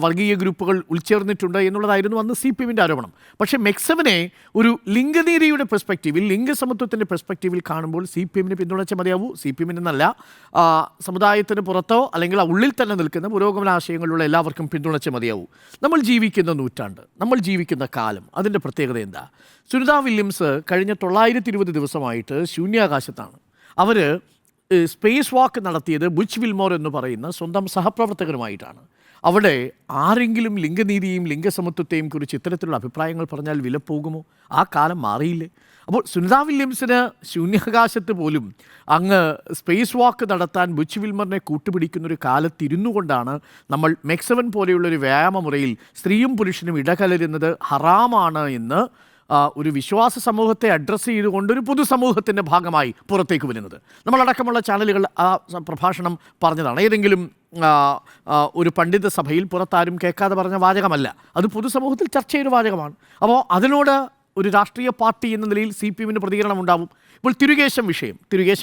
Speaker 2: വർഗീയ ഗ്രൂപ്പുകൾ ഉൾച്ചേർന്നിട്ടുണ്ട് എന്നുള്ളതായിരുന്നു അന്ന് CPM-ൻ്റെ ആരോപണം. പക്ഷേ മെക്സവനെ ഒരു ലിംഗനീതിയുടെ പെർസ്പെക്റ്റീവിൽ, ലിംഗസമത്വത്തിൻ്റെ പെർസ്പെക്റ്റീവിൽ കാണുമ്പോൾ CPM-നെ പിന്തുണച്ച മതിയാവൂ. CPM-എന്നല്ല, സമുദായത്തിന് പുറത്തോ അല്ലെങ്കിൽ ഉള്ളിൽ തന്നെ നിൽക്കുന്ന പുരോഗമന ആശയങ്ങളുള്ള എല്ലാവർക്കും പിന്തുണച്ച മതിയാവൂ. നമ്മൾ ജീവിക്കുന്ന നൂറ്റാണ്ട്, നമ്മൾ ജീവിക്കുന്ന കാലം, അതിൻ്റെ പ്രത്യേകത എന്താ? സുനിത വില്യംസ് കഴിഞ്ഞ 920 ദിവസമായിട്ട് ശൂന്യാകാശത്താണ്. അവർ സ്പേസ് വാക്ക് നടത്തിയത് ബുച്ച് വിൽമോർ എന്ന് പറയുന്ന സ്വന്തം സഹപ്രവർത്തകരുമായിട്ടാണ്. അവിടെ ആരെങ്കിലും ലിംഗനീതിയെയും ലിംഗസമത്വത്തെയും കുറിച്ച് ഇത്തരത്തിലുള്ള അഭിപ്രായങ്ങൾ പറഞ്ഞാൽ വിലപ്പോകുമോ? ആ കാലം മാറിയില്ലേ? അപ്പോൾ സുനിത വില്യംസിന് ശൂന്യാകാശത്ത് പോലും അങ്ങ് സ്പേസ് വാക്ക് നടത്താൻ ബുച്ച് വിൽമറിനെ കൂട്ടുപിടിക്കുന്നൊരു കാലത്തിരുന്നു കൊണ്ടാണ് നമ്മൾ മെക്സവൻ പോലെയുള്ളൊരു വ്യായാമ മുറയിൽ സ്ത്രീയും പുരുഷനും ഇടകലരുന്നത് ഹറാമാണ് എന്ന് ഒരു വിശ്വാസ സമൂഹത്തെ അഡ്രസ്സ് ചെയ്തുകൊണ്ട് ഒരു പൊതുസമൂഹത്തിൻ്റെ ഭാഗമായി പുറത്തേക്ക് വരുന്നത്. നമ്മളടക്കമുള്ള ചാനലുകൾ ആ പ്രഭാഷണം പറഞ്ഞതാണ്. ഏതെങ്കിലും ഒരു പണ്ഡിത സഭയിൽ പുറത്താരും കേൾക്കാതെ പറഞ്ഞ വാചകമല്ല. അത് പൊതുസമൂഹത്തിൽ ചർച്ച ചെയ്തൊരു വാചകമാണ്. അപ്പോൾ അതിനോട് ഒരു രാഷ്ട്രീയ പാർട്ടി എന്ന നിലയിൽ CPM-ന് പ്രതികരണം ഉണ്ടാവും. ഇപ്പോൾ തിരുകേശം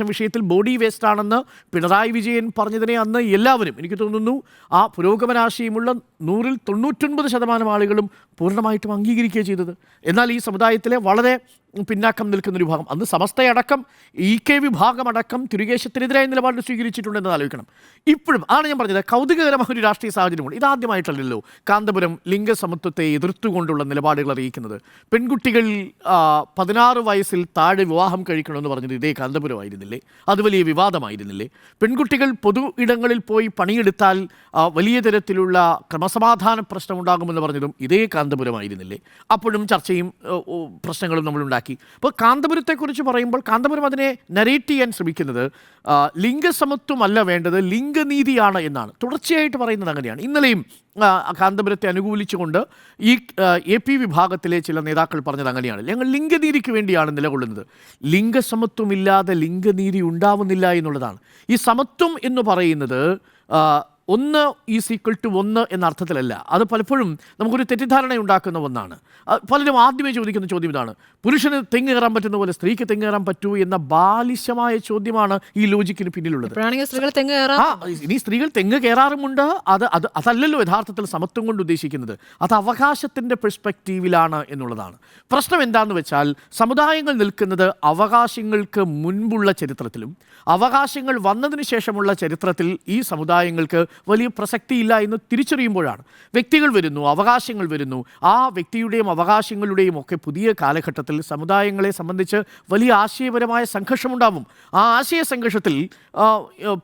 Speaker 2: വിഷയത്തിൽ ബോഡി വേസ്റ്റ് ആണെന്ന് പിണറായി വിജയൻ പറഞ്ഞതിനെ അന്ന് എല്ലാവരും, എനിക്ക് തോന്നുന്നു ആ പുരോഗമനാശയമുള്ള 100-ൽ 99% ആളുകളും പൂർണ്ണമായിട്ടും അംഗീകരിക്കുകയാണ് ചെയ്തത്. എന്നാൽ ഈ സമുദായത്തിലെ വളരെ പിന്നാക്കം നിൽക്കുന്നൊരു വിഭാഗം, അന്ന് സമസ്തയടക്കം EK വിഭാഗമടക്കം തിരുകേശത്തിനെതിരായ നിലപാട് സ്വീകരിച്ചിട്ടുണ്ടെന്ന് ആലോചിക്കണം. ഇപ്പോഴും ആണ് ഞാൻ പറഞ്ഞത്, കൗതുകകരമായ ഒരു രാഷ്ട്രീയ സാഹചര്യമുണ്ട്. ഇതാദ്യമായിട്ടല്ലല്ലോ കാന്തപുരം ലിംഗസമത്വത്തെ എതിർത്തുകൊണ്ടുള്ള നിലപാടുകൾ അറിയിക്കുന്നത്. പെൺകുട്ടികൾ 16 വയസ്സിൽ താഴെ വിവാഹം കഴിക്കണമെന്ന് പറഞ്ഞത് ഇതേ കാന്തപുരമായിരുന്നില്ലേ? അത് വലിയ വിവാദമായിരുന്നില്ലേ? പെൺകുട്ടികൾ പൊതു ഇടങ്ങളിൽ പോയി പണിയെടുത്താൽ വലിയ തരത്തിലുള്ള ക്രമസമാധാന പ്രശ്നമുണ്ടാകുമെന്ന് പറഞ്ഞതും ഇതേ കാന്തപുരമായിരുന്നില്ലേ? അപ്പോഴും ചർച്ചയും പ്രശ്നങ്ങളും നമ്മളുണ്ടാക്കി. അപ്പോൾ കാന്തപുരത്തെക്കുറിച്ച് പറയുമ്പോൾ കാന്തപുരം അതിനെ നരേറ്റ് ചെയ്യാൻ ശ്രമിക്കുന്നത് ലിംഗസമത്വമല്ല വേണ്ടത്, ലിംഗനീതിയാണ് എന്നാണ് തുടർച്ചയായിട്ട് പറയുന്നത്. അങ്ങനെയാണ് ഇന്നലെയും കാന്തപുരത്തെ അനുകൂലിച്ചുകൊണ്ട് ഈ AP വിഭാഗത്തിലെ ചില നേതാക്കൾ പറഞ്ഞത് അങ്ങനെയാണ്. ഞങ്ങൾ ലിംഗനീതിക്ക് വേണ്ടിയാണ് നിലകൊള്ളുന്നത്. ലിംഗസമത്വമില്ലാതെ ലിംഗനീതി ഉണ്ടാവുന്നില്ല എന്നുള്ളതാണ്. ഈ സമത്വം എന്ന് പറയുന്നത് 1 = 1 എന്ന അർത്ഥത്തിലല്ല. അത് പലപ്പോഴും നമുക്കൊരു തെറ്റിദ്ധാരണ ഉണ്ടാക്കുന്ന ഒന്നാണ്. പലരും ആദ്യമേ ചോദിക്കുന്ന ചോദ്യം ഇതാണ്: പുരുഷന് തെങ്ങ് കയറാൻ പറ്റുന്ന പോലെ സ്ത്രീക്ക് തെങ്ങ് കയറാൻ പറ്റൂ എന്ന ബാലിശമായ ചോദ്യമാണ് ഈ ലോജിക്കിന് പിന്നിലുള്ളത്.
Speaker 4: സ്ത്രീകൾ തെങ്ങ് കയറാം.
Speaker 2: ഇനി സ്ത്രീകൾ തെങ്ങ് കയറാറുമുണ്ട്. അതല്ലല്ലോ യഥാർത്ഥത്തിൽ സമത്വം കൊണ്ട് ഉദ്ദേശിക്കുന്നത്. അത് അവകാശത്തിൻ്റെ പെർസ്പെക്റ്റീവിലാണ് എന്നുള്ളതാണ്. പ്രശ്നം എന്താണെന്ന് വെച്ചാൽ, സമുദായങ്ങൾ നിൽക്കുന്നത് അവകാശങ്ങൾക്ക് മുൻപുള്ള ചരിത്രത്തിലും അവകാശങ്ങൾ വന്നതിന് ശേഷമുള്ള ചരിത്രത്തിൽ ഈ സമുദായങ്ങൾക്ക് വലിയ പ്രസക്തിയില്ല എന്ന് തിരിച്ചറിയുമ്പോഴാണ്. വ്യക്തികൾ വരുന്നു, അവകാശങ്ങൾ വരുന്നു. ആ വ്യക്തിയുടെയും അവകാശങ്ങളുടെയും ഒക്കെ പുതിയ കാലഘട്ടത്തിൽ സമുദായങ്ങളെ സംബന്ധിച്ച് വലിയ ആശയപരമായ സംഘർഷമുണ്ടാവും. ആ ആശയ സംഘർഷത്തിൽ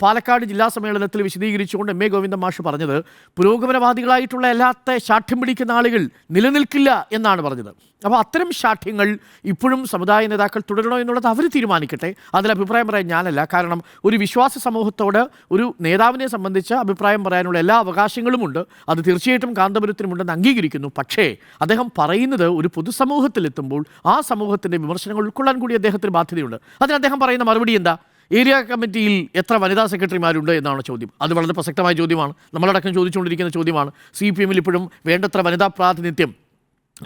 Speaker 2: പാലക്കാട് ജില്ലാ സമ്മേളനത്തിൽ വിശദീകരിച്ചുകൊണ്ട് എം.എ. ഗോവിന്ദൻ മാഷ് പറഞ്ഞത്, പുരോഗമനവാദികളായിട്ടുള്ള എല്ലാത്ത ശാഠ്യം പിടിക്കുന്ന ആളുകൾ നിലനിൽക്കില്ല എന്നാണ് പറഞ്ഞത്. അപ്പോൾ അത്തരം ശാഠ്യങ്ങൾ ഇപ്പോഴും സമുദായ നേതാക്കൾ തുടരണോ എന്നുള്ളത് അവർ തീരുമാനിക്കട്ടെ. അതിൽ അഭിപ്രായം പറയാൻ ഞാനല്ല. കാരണം ഒരു വിശ്വാസ സമൂഹത്തോട് ഒരു നേതാവിനെ സംബന്ധിച്ച് അഭിപ്രായം പറയാനുള്ള എല്ലാ അവകാശങ്ങളുമുണ്ട്. അത് തീർച്ചയായിട്ടും കാന്തപുരത്തിനുമുണ്ടെന്ന് അംഗീകരിക്കുന്നു. പക്ഷേ അദ്ദേഹം പറയുന്നത് ഒരു പൊതുസമൂഹത്തിലെത്തുമ്പോൾ ആ സമൂഹത്തിൻ്റെ വിമർശനങ്ങൾ ഉൾക്കൊള്ളാൻ കൂടി അദ്ദേഹത്തിന് ബാധ്യതയുണ്ട്. അതിന് അദ്ദേഹം പറയുന്ന മറുപടി എന്താ? ഏരിയ കമ്മിറ്റിയിൽ എത്ര വനിതാ സെക്രട്ടറിമാരുണ്ട് എന്നാണ് ചോദ്യം. അത് വളരെ പ്രസക്തമായ ചോദ്യമാണ്. നമ്മളടക്കം ചോദിച്ചുകൊണ്ടിരിക്കുന്ന ചോദ്യമാണ്. CPM-ൽ ഇപ്പോഴും വേണ്ടത്ര വനിതാ പ്രാതിനിധ്യം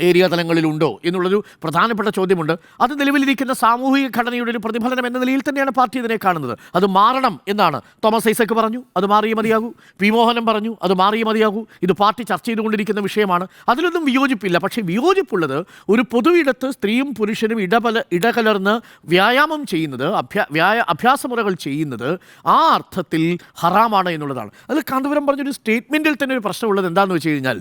Speaker 2: ഏരിയ തലങ്ങളിലുണ്ടോ എന്നുള്ളൊരു പ്രധാനപ്പെട്ട ചോദ്യമുണ്ട്. അത് നിലവിലിരിക്കുന്ന സാമൂഹിക ഘടനയുടെ ഒരു പ്രതിഫലനം എന്ന നിലയിൽ തന്നെയാണ് പാർട്ടി ഇതിനെ കാണുന്നത്. അത് മാറണം എന്നാണ് തോമസ് ഐസക് പറഞ്ഞു, അത് മാറിയേ മതിയാകൂ. പി മോഹനൻ പറഞ്ഞു, അത് മാറിയേ മതിയാകൂ. ഇത് പാർട്ടി ചർച്ച ചെയ്തുകൊണ്ടിരിക്കുന്ന വിഷയമാണ്. അതിലൊന്നും വിയോജിപ്പില്ല. പക്ഷേ വിയോജിപ്പുള്ളത് ഒരു പൊതുവിടത്ത് സ്ത്രീയും പുരുഷനും ഇടകലർന്ന് വ്യായാമം ചെയ്യുന്നത്, അഭ്യാസമുറകൾ ചെയ്യുന്നത് ആ അർത്ഥത്തിൽ ഹറാമാണ് എന്നുള്ളതാണ്. അത് കാന്തപുരം പറഞ്ഞൊരു സ്റ്റേറ്റ്മെൻറ്റിൽ തന്നെ ഒരു പ്രശ്നമുള്ളത് എന്താണെന്ന് വെച്ച് കഴിഞ്ഞാൽ,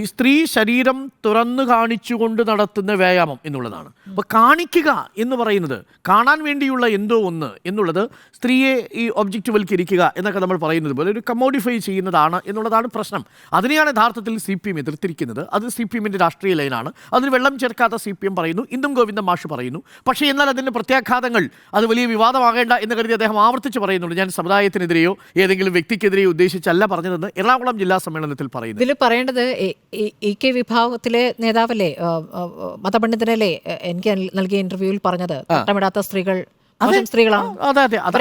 Speaker 2: ഈ സ്ത്രീ ശരീരം തുറന്നു കാണിച്ചുകൊണ്ട് നടത്തുന്ന വ്യായാമം എന്നുള്ളതാണ്. അപ്പോൾ കാണിക്കുക എന്ന് പറയുന്നത്, കാണാൻ വേണ്ടിയുള്ള എന്തോ ഒന്ന് എന്നുള്ളത് സ്ത്രീയെ ഈ ഒബ്ജക്റ്റുവൽക്കരിക്കുക എന്നൊക്കെ നമ്മൾ പറയുന്നത് പോലെ ഒരു കമ്മോഡിഫൈ ചെയ്യുന്നതാണ് എന്നുള്ളതാണ് പ്രശ്നം. അതിനെയാണ് യഥാർത്ഥത്തിൽ CPM എതിർത്തിരിക്കുന്നത്. അത് CPM-ൻ്റെ രാഷ്ട്രീയ ലൈനാണ്. അതിന് വെള്ളം ചേർക്കാത്ത CPM പറയുന്നു, ഇന്ദും ഗോവിന്ദൻ മാഷ് പറയുന്നു. പക്ഷേ എന്നാൽ അതിൻ്റെ പ്രത്യാഘാതങ്ങൾ അത് വലിയ വിവാദമാകേണ്ട എന്ന് കരുതി അദ്ദേഹം ആവർത്തിച്ച് പറയുന്നുണ്ട്. ഞാൻ സമുദായത്തിനെതിരെയോ ഏതെങ്കിലും വ്യക്തിക്കെതിരെയോ ഉദ്ദേശിച്ചല്ല പറഞ്ഞതെന്ന് എറണാകുളം ജില്ലാ സമ്മേളനത്തിൽ പറയുന്നു.
Speaker 4: ഇതിൽ പറയേണ്ടത് EK വിഭാഗത്തിലെ നേതാവല്ലേ, മതപണ്ഡിതനല്ലേ എനിക്ക് നൽകിയ ഇന്റർവ്യൂവിൽ പറഞ്ഞത് തട്ടമിടാത്ത സ്ത്രീകളാണ്.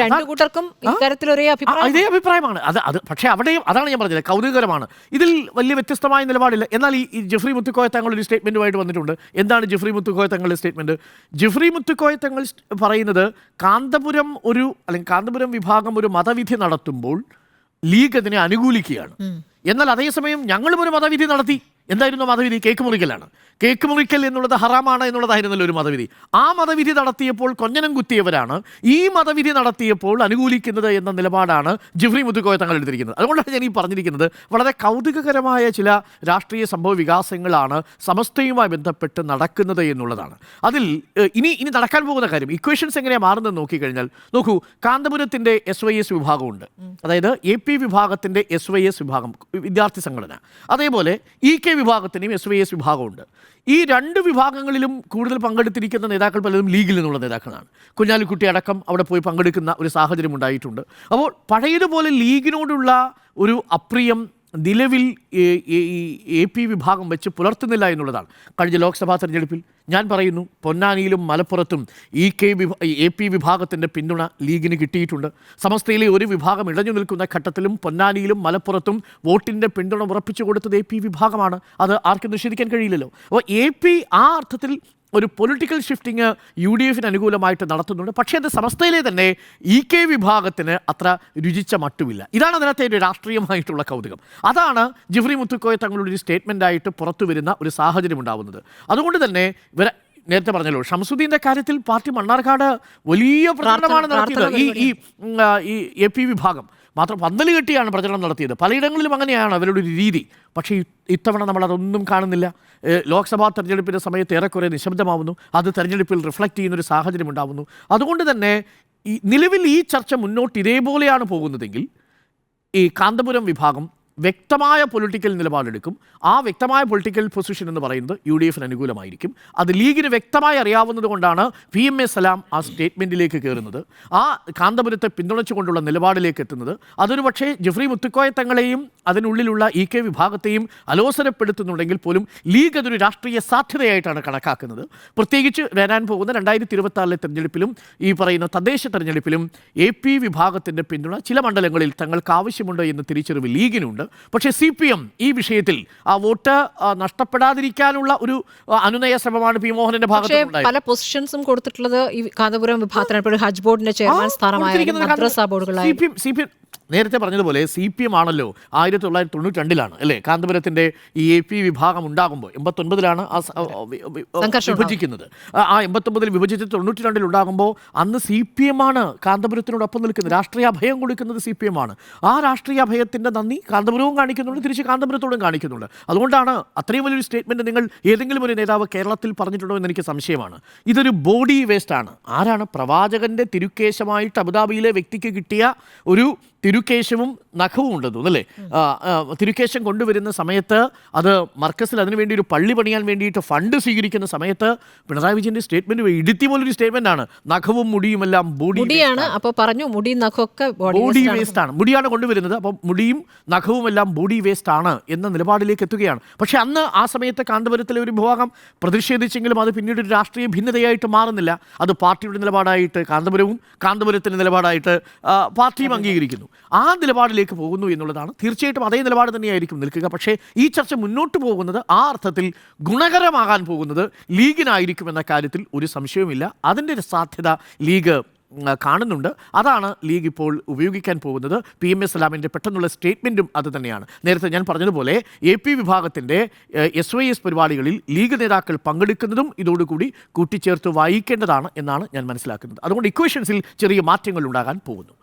Speaker 4: രണ്ടു കൂട്ടർക്കും ഇക്കാര്യത്തിൽ ഒരേ അഭിപ്രായം,
Speaker 2: ഇതേ അഭിപ്രായമാണ്. അത് പക്ഷേ അവിടെയും അതാണ് ഞാൻ പറഞ്ഞത്, കൗതുകകരമാണ്. ഇതിൽ വലിയ വ്യത്യസ്തമായ നിലപാടില്ല. എന്നാൽ ഈ ജെഫ്രി മുത്തുക്കോയ തങ്ങൾ ഒരു സ്റ്റേറ്റ്മെൻറ്റുമായിട്ട് വന്നിട്ടുണ്ട്. എന്താണ് ജെഫ്രി മുത്തുക്കോയ തങ്ങളുടെ സ്റ്റേറ്റ്മെൻറ്റ്? ജെഫ്രി മുത്തുക്കോയ തങ്ങൾ പറയുന്നത്, കാന്തപുരം വിഭാഗം ഒരു മതവിധി നടത്തുമ്പോൾ ലീഗ് അതിനെ അനുകൂലിക്കുകയാണ്. എന്നാൽ അതേസമയം ഞങ്ങളും ഒരു മതവിധി നടത്തി. എന്തായിരുന്നു മതവിധി? കേക്ക് മുറിക്കലാണ്. കേക്ക് മുറിക്കൽ എന്നുള്ളത് ഹറാമാണ് എന്നുള്ളതായിരുന്നല്ലോ ഒരു മതവിധി. ആ മതവിധി നടത്തിയപ്പോൾ കൊഞ്ഞനം കുത്തിയവരാണ് ഈ മതവിധി നടത്തിയപ്പോൾ അനുകൂലിക്കുന്നത് എന്ന നിലപാടാണ് ജെഫ്രി മുത്തുക്കോയ തങ്ങൾ എടുത്തിരിക്കുന്നത്. അതുകൊണ്ടാണ് ഞാൻ ഈ പറഞ്ഞിരിക്കുന്നത്, വളരെ കൗതുകകരമായ ചില രാഷ്ട്രീയ സംഭവ വികാസങ്ങളാണ് സമസ്തയുമായി ബന്ധപ്പെട്ട് നടക്കുന്നത് എന്നുള്ളതാണ്. അതിൽ ഇനി നടക്കാൻ പോകുന്ന കാര്യം, ഇക്വേഷൻസ് എങ്ങനെയാണ് മാറുന്നത് നോക്കിക്കഴിഞ്ഞാൽ, നോക്കൂ, കാന്തപുരത്തിൻ്റെ SYS വിഭാഗമുണ്ട്. അതായത് AP വിഭാഗത്തിൻ്റെ SYS വിഭാഗം, വിദ്യാർത്ഥി സംഘടന. അതേപോലെ EK വിഭാഗത്തിൻ്റെയും SYS വിഭാഗമുണ്ട്. ഈ രണ്ട് വിഭാഗങ്ങളിലും കൂടുതൽ പങ്കെടുത്തിരിക്കുന്ന നേതാക്കൾ പലരും ലീഗിൽ നിന്നുള്ള നേതാക്കളാണ്. കുഞ്ഞാലിക്കുട്ടി അടക്കം അവിടെ പോയി പങ്കെടുക്കുന്ന ഒരു സാഹചര്യം ഉണ്ടായിട്ടുണ്ട്. അപ്പോൾ പഴയതുപോലെ ലീഗിനോടുള്ള ഒരു അപ്രിയം നിലവിൽ AP വിഭാഗം വെച്ച് പുലർത്തുന്നില്ല എന്നുള്ളതാണ്. കഴിഞ്ഞ ലോക്സഭാ തെരഞ്ഞെടുപ്പിൽ ഞാൻ പറയുന്നു, പൊന്നാനിയിലും മലപ്പുറത്തും AP വിഭാഗത്തിൻ്റെ പിന്തുണ ലീഗിന് കിട്ടിയിട്ടുണ്ട്. സമസ്തയിലെ ഒരു വിഭാഗം ഇടഞ്ഞു നിൽക്കുന്ന ഘട്ടത്തിലും പൊന്നാനിയിലും മലപ്പുറത്തും വോട്ടിൻ്റെ പിന്തുണ ഉറപ്പിച്ചു കൊടുത്തത് AP വിഭാഗമാണ്. അത് ആർക്കും നിഷേധിക്കാൻ കഴിയില്ലല്ലോ. അപ്പോൾ AP ആ അർത്ഥത്തിൽ ഒരു പൊളിറ്റിക്കൽ ഷിഫ്റ്റിംഗ് UDF-ന് അനുകൂലമായിട്ട് നടത്തുന്നുണ്ട്. പക്ഷേ അത് സമസ്തയിലെ തന്നെ EK വിഭാഗത്തിന് അത്ര രുചിച്ച മട്ടുമില്ല. ഇതാണ് അതിനകത്തെ ഒരു രാഷ്ട്രീയമായിട്ടുള്ള കൗതുകം. അതാണ് ജെഫ്രി മുത്തുക്കോയ തങ്ങളുടെ ഒരു സ്റ്റേറ്റ്മെൻറ്റായിട്ട് പുറത്തു വരുന്ന ഒരു സാഹചര്യം ഉണ്ടാകുന്നത്. അതുകൊണ്ട് തന്നെ നേരത്തെ പറഞ്ഞല്ലോ, ഷംസുദ്ദീൻ്റെ കാര്യത്തിൽ പാർട്ടി മണ്ണാർക്കാട് വലിയ പ്രചരണമാണ് നടത്തിയത്. ഈ AP വിഭാഗം മാത്രം പന്തൽ കെട്ടിയാണ് പ്രചരണം നടത്തിയത്. പലയിടങ്ങളിലും അങ്ങനെയാണ് അവരുടെ ഒരു രീതി. പക്ഷേ ഇത്തവണ നമ്മളതൊന്നും കാണുന്നില്ല. ലോക്സഭാ തെരഞ്ഞെടുപ്പിൻ്റെ സമയത്ത് ഏറെക്കുറെ നിശബ്ദമാവുന്നു. അത് തെരഞ്ഞെടുപ്പിൽ റിഫ്ലക്റ്റ് ചെയ്യുന്നൊരു സാഹചര്യം ഉണ്ടാവുന്നു. അതുകൊണ്ട് തന്നെ നിലവിൽ ഈ ചർച്ച മുന്നോട്ട് ഇതേപോലെയാണ് പോകുന്നതെങ്കിൽ ഈ കാന്തപുരം വിഭാഗം വ്യക്തമായ പൊളിറ്റിക്കൽ നിലപാടെടുക്കും. ആ വ്യക്തമായ പൊളിറ്റിക്കൽ പൊസിഷൻ എന്ന് പറയുന്നത് UDF അനുകൂലമായിരിക്കും. അത് ലീഗിന് വ്യക്തമായി അറിയാവുന്നത് കൊണ്ടാണ് PMA സലാം ആ സ്റ്റേറ്റ്മെൻറ്റിലേക്ക് കയറുന്നത്, ആ കാന്തപുരത്തെ പിന്തുണച്ചുകൊണ്ടുള്ള നിലപാടിലേക്ക് എത്തുന്നത്. അതൊരു പക്ഷേ ജെഫ്രി മുത്തുക്കോയ തങ്ങളെയും അതിനുള്ളിലുള്ള EK വിഭാഗത്തെയും അലോസരപ്പെടുത്തുന്നുണ്ടെങ്കിൽ പോലും ലീഗ് അതൊരു രാഷ്ട്രീയ സാധ്യതയായിട്ടാണ് കണക്കാക്കുന്നത്. പ്രത്യേകിച്ച് വരാൻ പോകുന്ന 2026 തെരഞ്ഞെടുപ്പിലും ഈ പറയുന്ന തദ്ദേശ തെരഞ്ഞെടുപ്പിലും AP വിഭാഗത്തിൻ്റെ പിന്തുണ ചില മണ്ഡലങ്ങളിൽ തങ്ങൾക്ക് ആവശ്യമുണ്ട് എന്ന തിരിച്ചറിവ് ലീഗിനുണ്ട്. പക്ഷേ CPM ഈ വിഷയത്തിൽ ആ വോട്ട് നഷ്ടപ്പെടാതിരിക്കാനുള്ള ഒരു അനുനയ ശ്രമമാണ് പി മോഹനന്റെ
Speaker 4: പക്ഷേ
Speaker 2: ഭാഗത്തുനിന്നുണ്ടായത്.
Speaker 4: പല പൊസിഷൻസും കൊടുത്തിട്ടുള്ളത് ഈ കാന്തപുരം വിഭാഗത്തിന് ഹജ്ജ് ബോർഡിന്റെ ചെയർമാൻ സ്ഥാനമായാലും മദ്രസ ബോർഡുകളായാലും
Speaker 2: CPM നേരത്തെ പറഞ്ഞതുപോലെ CPM ആണല്ലോ 1992 അല്ലേ കാന്തപുരത്തിൻ്റെ ഈ AP വിഭാഗം ഉണ്ടാകുമ്പോൾ 89 വിഭജിക്കുന്നത്. ആ 89 വിഭജിച്ച് 92 ഉണ്ടാകുമ്പോൾ അന്ന് CPM ആണ് കാന്തപുരത്തിനോടൊപ്പം നിൽക്കുന്നത്. രാഷ്ട്രീയ അഭയം കൊടുക്കുന്നത് CPM ആണ്. ആ രാഷ്ട്രീയ അഭയത്തിൻ്റെ നന്ദി കാന്തപുരവും കാണിക്കുന്നുണ്ട്, തിരിച്ച് കാന്തപുരത്തോടും കാണിക്കുന്നുണ്ട്. അതുകൊണ്ടാണ് അത്രയും വലിയൊരു സ്റ്റേറ്റ്മെൻറ്റ് നിങ്ങൾ ഏതെങ്കിലും ഒരു നേതാവ് കേരളത്തിൽ പറഞ്ഞിട്ടുണ്ടോ എന്ന് എനിക്ക് സംശയമാണ്. ഇതൊരു ബോഡി വേസ്റ്റ് ആണ്. ആരാണ് പ്രവാചകൻ്റെ തിരുക്കേശമായിട്ട് അബുദാബിയിലെ വ്യക്തിക്ക് കിട്ടിയ ഒരു തിരുക്കേശവും നഖവും ഉണ്ടെന്നു അല്ലേ? തിരുക്കേശം കൊണ്ടുവരുന്ന സമയത്ത് അത് മർക്കസിൽ അതിനുവേണ്ടി ഒരു പള്ളി പണിയാൻ വേണ്ടിയിട്ട് ഫണ്ട് സ്വീകരിക്കുന്ന സമയത്ത് പിണറായി വിജയൻ്റെ സ്റ്റേറ്റ്മെൻറ്റ് ഇടുത്തി പോലൊരു സ്റ്റേറ്റ്മെൻ്റ് ആണ്. നഖവും മുടിയുമെല്ലാം
Speaker 4: മുടിയാണ്. അപ്പോൾ പറഞ്ഞു മുടി നഖമൊക്കെ
Speaker 2: ബോഡി വേസ്റ്റ് ആണ്, മുടിയാണ് കൊണ്ടുവരുന്നത്. അപ്പം മുടിയും നഖവും എല്ലാം ബോഡി വേസ്റ്റ് ആണ് എന്ന നിലപാടിലേക്ക് എത്തുകയാണ്. പക്ഷേ അന്ന് ആ സമയത്ത് കാന്തപുരത്തിലെ ഒരു വിഭാഗം പ്രതിഷേധിച്ചെങ്കിലും അത് പിന്നീട് ഒരു രാഷ്ട്രീയ ഭിന്നതയായിട്ട് മാറുന്നില്ല. അത് പാർട്ടിയുടെ നിലപാടായിട്ട് കാന്തപുരവും കാന്തപുരത്തിൻ്റെ നിലപാടായിട്ട് പാർട്ടിയും അംഗീകരിക്കുന്നു. ആ നിലപാടിലേക്ക് പോകുന്നു എന്നുള്ളതാണ്. തീർച്ചയായിട്ടും അതേ നിലപാട് തന്നെയായിരിക്കും നിൽക്കുക. പക്ഷേ ഈ ചർച്ച മുന്നോട്ട് പോകുന്നത് ആ അർത്ഥത്തിൽ ഗുണകരമാകാൻ പോകുന്നത് ലീഗിനായിരിക്കുമെന്ന കാര്യത്തിൽ ഒരു സംശയവുമില്ല. അതിൻ്റെ ഒരു സാധ്യത ലീഗ് കാണുന്നുണ്ട്. അതാണ് ലീഗ് ഇപ്പോൾ ഉപയോഗിക്കാൻ പോകുന്നത്. PMA സലാമിൻ്റെ പെട്ടെന്നുള്ള സ്റ്റേറ്റ്മെൻറ്റും അത് തന്നെയാണ്. നേരത്തെ ഞാൻ പറഞ്ഞതുപോലെ AP വിഭാഗത്തിൻ്റെ SYS പരിപാടികളിൽ ലീഗ് നേതാക്കൾ പങ്കെടുക്കുന്നതും ഇതോടുകൂടി കൂട്ടിച്ചേർത്ത് വായിക്കേണ്ടതാണ് എന്നാണ് ഞാൻ മനസ്സിലാക്കുന്നത്. അതുകൊണ്ട് ഇക്വേഷൻസിൽ ചെറിയ മാറ്റങ്ങൾ ഉണ്ടാകാൻ പോകുന്നു.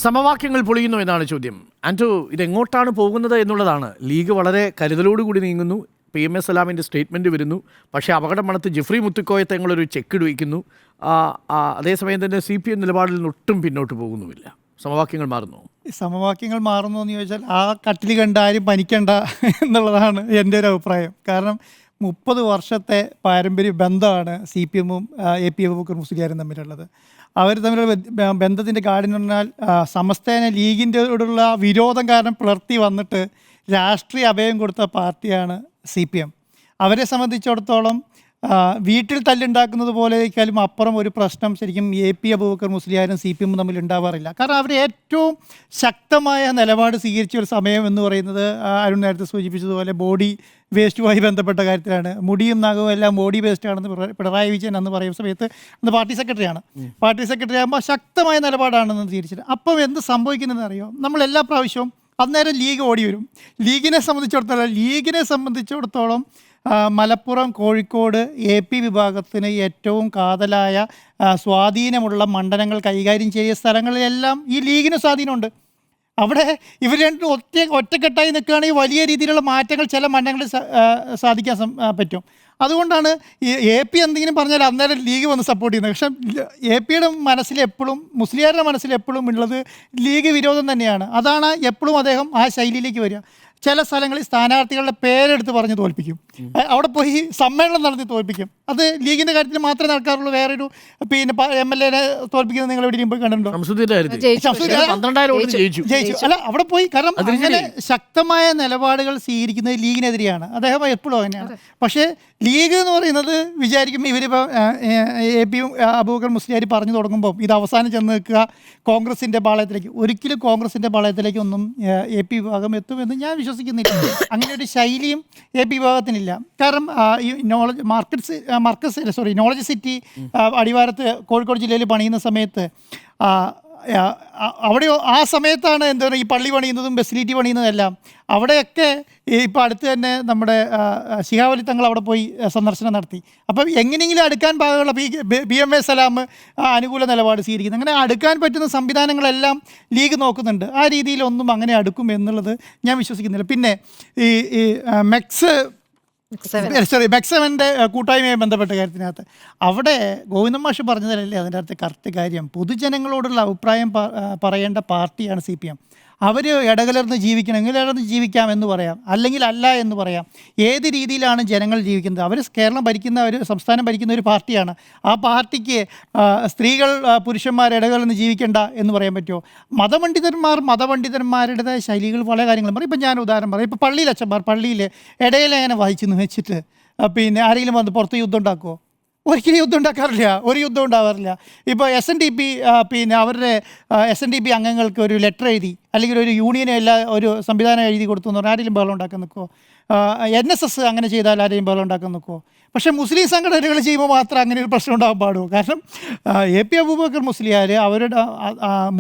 Speaker 2: സമവാക്യങ്ങൾ പൊളിയുന്നു എന്നാണ് ചോദ്യം. ആൻഡ്രു, ഇതെങ്ങോട്ടാണ് പോകുന്നത് എന്നുള്ളതാണ്. ലീഗ് വളരെ കരുതലോടുകൂടി നീങ്ങുന്നു. PMA സലാമിൻ്റെ സ്റ്റേറ്റ്മെൻറ്റ് വരുന്നു. പക്ഷേ അപകടം മണത്ത് ജെഫ്രി മുത്തുക്കോയ തങ്ങളൊരു ചെക്ക് ഇടുവിക്കുന്നു. അതേസമയം തന്നെ CPM നിലപാടിൽ നിന്ന് ഒട്ടും പിന്നോട്ട് പോകുന്നുമില്ല. സമവാക്യങ്ങൾ മാറുന്നു.
Speaker 1: സമവാക്യങ്ങൾ മാറുന്നു എന്ന് ചോദിച്ചാൽ ആ കട്ടിൽ കണ്ട ആരും പനിക്കണ്ട എന്നുള്ളതാണ് എൻ്റെ ഒരു അഭിപ്രായം. കാരണം 30 വർഷത്തെ പാരമ്പര്യ ബന്ധമാണ് CPM-ഉം AP അബൂബക്കർ മുസ്ലിയാരും തമ്മിലുള്ളത്. അവർ തമ്മിലുള്ള ബന്ധത്തിൻ്റെ കാര്യം പറഞ്ഞാൽ സമസ്തേന ലീഗിൻ്റെ ഉള്ള വിരോധം കാരണം പിളർത്തി വന്നിട്ട് രാഷ്ട്രീയ അഭയം കൊടുത്ത പാർട്ടിയാണ് CPM. അവരെ സംബന്ധിച്ചിടത്തോളം വീട്ടിൽ തല്ലുണ്ടാക്കുന്നത് പോലെക്കാളും അപ്പുറം ഒരു പ്രശ്നം ശരിക്കും AP അബൂബക്കർ മുസ്ലിയാരും CPM തമ്മിൽ ഉണ്ടാവാറില്ല. കാരണം അവർ ഏറ്റവും ശക്തമായ നിലപാട് സ്വീകരിച്ച ഒരു സമയം എന്ന് പറയുന്നത് അരുൺ നേരത്തെ സൂചിപ്പിച്ചതുപോലെ ബോഡി വേസ്റ്റുമായി ബന്ധപ്പെട്ട കാര്യത്തിലാണ്. മുടിയും നഖവും എല്ലാം ബോഡി വേസ്റ്റ് ആണെന്ന് പിണറായി വിജയൻ അന്ന് പറയുന്ന സമയത്ത് അന്ന് പാർട്ടി സെക്രട്ടറിയാണ്. പാർട്ടി സെക്രട്ടറി ആകുമ്പോൾ ശക്തമായ നിലപാടാണെന്ന് തിരിച്ചിട്ട് അപ്പം എന്ത് സംഭവിക്കുന്നതെന്ന് അറിയോ? നമ്മൾ എല്ലാ പ്രാവശ്യവും അന്നേരം ലീഗ് ഓടി വരും. ലീഗിനെ സംബന്ധിച്ചിടത്തോളം മലപ്പുറം, കോഴിക്കോട് AP വിഭാഗത്തിന് ഏറ്റവും കാതലായ സ്വാധീനമുള്ള മണ്ഡലങ്ങൾ കൈകാര്യം ചെയ്ത സ്ഥലങ്ങളിലെല്ലാം ഈ ലീഗിന് സ്വാധീനമുണ്ട്. അവിടെ ഇവർ രണ്ടും ഒറ്റക്കെട്ടായി നിൽക്കുകയാണെങ്കിൽ വലിയ രീതിയിലുള്ള മാറ്റങ്ങൾ ചില മണ്ഡലങ്ങളിൽ സാധിക്കാൻ പറ്റും. അതുകൊണ്ടാണ് ഈ AP എന്തെങ്കിലും പറഞ്ഞാൽ അന്നേരം ലീഗ് വന്ന് സപ്പോർട്ട് ചെയ്യുന്നത്. പക്ഷേ APയുടെ മനസ്സിലെപ്പോഴും മുസ്ലിയാരുടെ മനസ്സിലെപ്പോഴും ഉള്ളത് ലീഗ് വിരോധം തന്നെയാണ്. അതാണ് എപ്പോഴും അദ്ദേഹം ആ ശൈലിയിലേക്ക് വരിക. ചില സ്ഥലങ്ങളിൽ സ്ഥാനാർത്ഥികളുടെ പേരെടുത്ത് പറഞ്ഞ് തോൽപ്പിക്കും. അവിടെ പോയി സമ്മേളനം നടത്തി തോൽപ്പിക്കും. അത് ലീഗിൻ്റെ കാര്യത്തിൽ മാത്രമേ നടക്കാറുള്ളൂ. വേറൊരു MLA-നെ തോൽപ്പിക്കുന്നത് നിങ്ങൾ എവിടെയും പോയി കണ്ടിട്ടുണ്ടോ? ജയിച്ചു. അല്ല, അവിടെ പോയി. കാരണം അങ്ങനെ ശക്തമായ നിലപാടുകൾ സ്വീകരിക്കുന്നത് ലീഗിനെതിരെയാണ്. അദ്ദേഹം എപ്പോഴും അങ്ങനെയാണ്. പക്ഷേ ലീഗ് എന്ന് പറയുന്നത് വിചാരിക്കും ഇവരിപ്പോൾ AP അബൂബക്കർ മുസ്ലിയാർ പറഞ്ഞു തുടങ്ങുമ്പോൾ ഇത് അവസാനം ചെന്ന് നിൽക്കുക കോൺഗ്രസിൻ്റെ പാളയത്തിലേക്ക്. ഒരിക്കലും കോൺഗ്രസിൻ്റെ പാളയത്തിലേക്കൊന്നും AP വിഭാഗം എത്തുമെന്ന് ഞാൻ വിശ്വസിക്കുന്നില്ല. അങ്ങനെ ഒരു ശൈലിയും AP വിഭാഗത്തിനില്ല. കാരണം ഈ നോളജ് സിറ്റി അടിവാരത്ത് കോഴിക്കോട് ജില്ലയിൽ പണിയുന്ന സമയത്ത് അവിടെ ആ സമയത്താണ് എന്താ പറയുക ഈ പള്ളി പണിയുന്നതും ഫെസിലിറ്റി പണിയുന്നതെല്ലാം. അവിടെയൊക്കെ ഇപ്പോൾ അടുത്ത് തന്നെ നമ്മുടെ ശിഹാബലി തങ്ങൾ അവിടെ പോയി സന്ദർശനം നടത്തി. അപ്പം എങ്ങനെയെങ്കിലും അടുക്കാൻ പാകമുള്ള PMA സലാം അനുകൂല നിലപാട് സ്വീകരിക്കുന്നത്. അങ്ങനെ അടുക്കാൻ പറ്റുന്ന സംവിധാനങ്ങളെല്ലാം ലീഗ് നോക്കുന്നുണ്ട്. ആ രീതിയിലൊന്നും അങ്ങനെ അടുക്കും എന്നുള്ളത് ഞാൻ വിശ്വസിക്കുന്നില്ല. പിന്നെ ഈ മെക്സവൻ്റെ കൂട്ടായ്മയുമായി ബന്ധപ്പെട്ട കാര്യത്തിനകത്ത് അവിടെ ഗോവിന്ദൻ മാഷ് പറഞ്ഞതല്ലേ അതിൻ്റെ അകത്ത് കറക്റ്റ് കാര്യം. പൊതുജനങ്ങളോടുള്ള അഭിപ്രായം പറയേണ്ട പാർട്ടിയാണ് CPM. അവർ ഇടകലർന്ന് ജീവിക്കണമെങ്കിൽ ഇടകലർന്ന് ജീവിക്കാം എന്ന് പറയാം, അല്ലെങ്കിൽ അല്ല എന്ന് പറയാം. ഏത് രീതിയിലാണ് ജനങ്ങൾ ജീവിക്കുന്നത്? അവർ കേരളം ഭരിക്കുന്ന ഒരു സംസ്ഥാനം ഭരിക്കുന്ന ഒരു പാർട്ടിയാണ്. ആ പാർട്ടിക്ക് സ്ത്രീകൾ പുരുഷന്മാർ ഇടകലർന്ന് ജീവിക്കേണ്ട എന്ന് പറയാൻ പറ്റുമോ? മതപണ്ഡിതന്മാരുടേതായ ശൈലികൾ പല കാര്യങ്ങളും പറയും. ഇപ്പം ഞാൻ ഉദാഹരണം പറയാം. ഇപ്പോൾ പള്ളിയിൽ അച്ഛന്മാർ പള്ളിയിൽ ഇടയിലെങ്ങനെ വഹിച്ചെന്ന് വെച്ചിട്ട് പിന്നെ ആരെങ്കിലും വന്ന് പുറത്ത് യുദ്ധം ഉണ്ടാക്കുമോ? ഒരിക്കലും യുദ്ധം ഉണ്ടാക്കാറില്ല, ഒരു യുദ്ധം ഉണ്ടാവാറില്ല. ഇപ്പോൾ SNDP പിന്നെ അവരുടെ SNDP അംഗങ്ങൾക്ക് ഒരു ലെറ്റർ എഴുതി അല്ലെങ്കിൽ ഒരു യൂണിയന് ഒരു സംവിധാനം എഴുതി കൊടുത്തു എന്ന് പറഞ്ഞാൽ ആരെങ്കിലും ബഹളം ഉണ്ടാക്കാൻ നിൽക്കുമോ? NSS അങ്ങനെ ചെയ്താൽ ആരെയും ബഹളം ഉണ്ടാക്കാൻ നിൽക്കുമോ? പക്ഷേ മുസ്ലിം സംഘടനകൾ ചെയ്യുമ്പോൾ മാത്രം അങ്ങനെ ഒരു പ്രശ്നം ഉണ്ടാകാൻ പാടുമോ? കാരണം AP അബൂബക്കർ മുസ്ലിയാർ അവരുടെ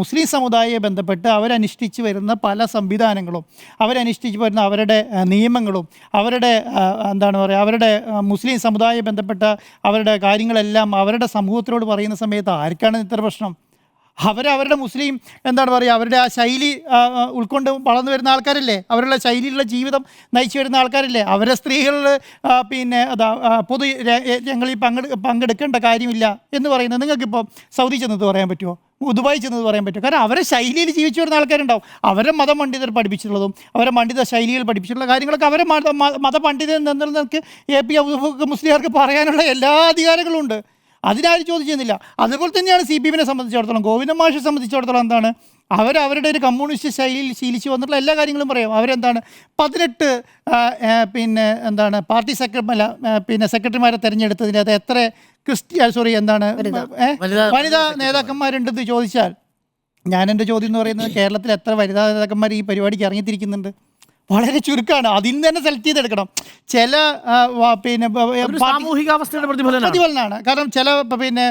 Speaker 1: മുസ്ലിം സമുദായത്തെ ബന്ധപ്പെട്ട് അവരനുഷ്ഠിച്ച് വരുന്ന പല സംവിധാനങ്ങളും, അവരനുഷ്ഠിച്ച് വരുന്ന അവരുടെ നിയമങ്ങളും, അവരുടെ എന്താണ് പറയുക, അവരുടെ മുസ്ലിം സമുദായത്തെ ബന്ധപ്പെട്ട അവരുടെ കാര്യങ്ങളെല്ലാം അവരുടെ സമൂഹത്തിനോട് പറയുന്ന സമയത്ത് ആർക്കാണ് ഇത്ര പ്രശ്നം? അവരുടെ മുസ്ലിം എന്താണ് പറയുക, അവരുടെ ആ ശൈലി ഉൾക്കൊണ്ട് വളർന്നു വരുന്ന ആൾക്കാരല്ലേ, അവരുടെ ശൈലിയിലുള്ള ജീവിതം നയിച്ചു വരുന്ന ആൾക്കാരല്ലേ. അവരെ സ്ത്രീകളിൽ പിന്നെ പൊതു ഞങ്ങളിൽ പങ്കെടുക്കേണ്ട കാര്യമില്ല എന്ന് പറയുന്നത് നിങ്ങൾക്കിപ്പോൾ സൗദി ചെന്നത് പറയാൻ പറ്റുമോ? ദുബായി ചെന്നത് പറയാൻ പറ്റുമോ? കാരണം അവരെ ശൈലിയിൽ ജീവിച്ചു വരുന്ന ആൾക്കാരുണ്ടാവും. അവരെ മതപണ്ഡിതർ പഠിപ്പിച്ചിട്ടുള്ളതും അവരെ പണ്ഡിത ശൈലികൾ പഠിപ്പിച്ചിട്ടുള്ള കാര്യങ്ങളൊക്കെ അവരെ മതപണ്ഡിതൻ എന്നുള്ള നിലക്ക് AP അബൂബക്കർ മുസ്ലിയാർക്ക് പറയാനുള്ള എല്ലാ അധികാരങ്ങളും ഉണ്ട്. അതിനാരും ചോദിച്ചിരുന്നില്ല. അതുപോലെ തന്നെയാണ് CPM-നെ സംബന്ധിച്ചിടത്തോളം, ഗോവിന്ദൻ മാഷിനെ സംബന്ധിച്ചിടത്തോളം എന്താണ്, അവരുടെ ഒരു കമ്മ്യൂണിസ്റ്റ് ശൈലിയിൽ ശീലിച്ച് വന്നിട്ടുള്ള എല്ലാ കാര്യങ്ങളും പറയാം. അവരെന്താണ് 18 പിന്നെ എന്താണ് പാർട്ടി സെക്രട്ടറിമാരെ തിരഞ്ഞെടുത്തതിൻ്റെ അത് എത്ര വനിതാ നേതാക്കന്മാരുണ്ടെന്ന് ചോദിച്ചാൽ, ഞാൻ എൻ്റെ ചോദ്യം എന്ന് പറയുന്നത് കേരളത്തിൽ എത്ര വനിതാ നേതാക്കന്മാർ ഈ പരിപാടിക്ക് ഇറങ്ങിത്തിരിക്കുന്നുണ്ട്? വളരെ ചുരുക്കമാണ്. അതിൽ നിന്ന് തന്നെ സെലക്ട് ചെയ്തെടുക്കണം. ചില പിന്നെ
Speaker 2: സാമൂഹികാവസ്ഥയുടെ പ്രതിഫലനമാണ്.
Speaker 1: കാരണം ചില പിന്നെ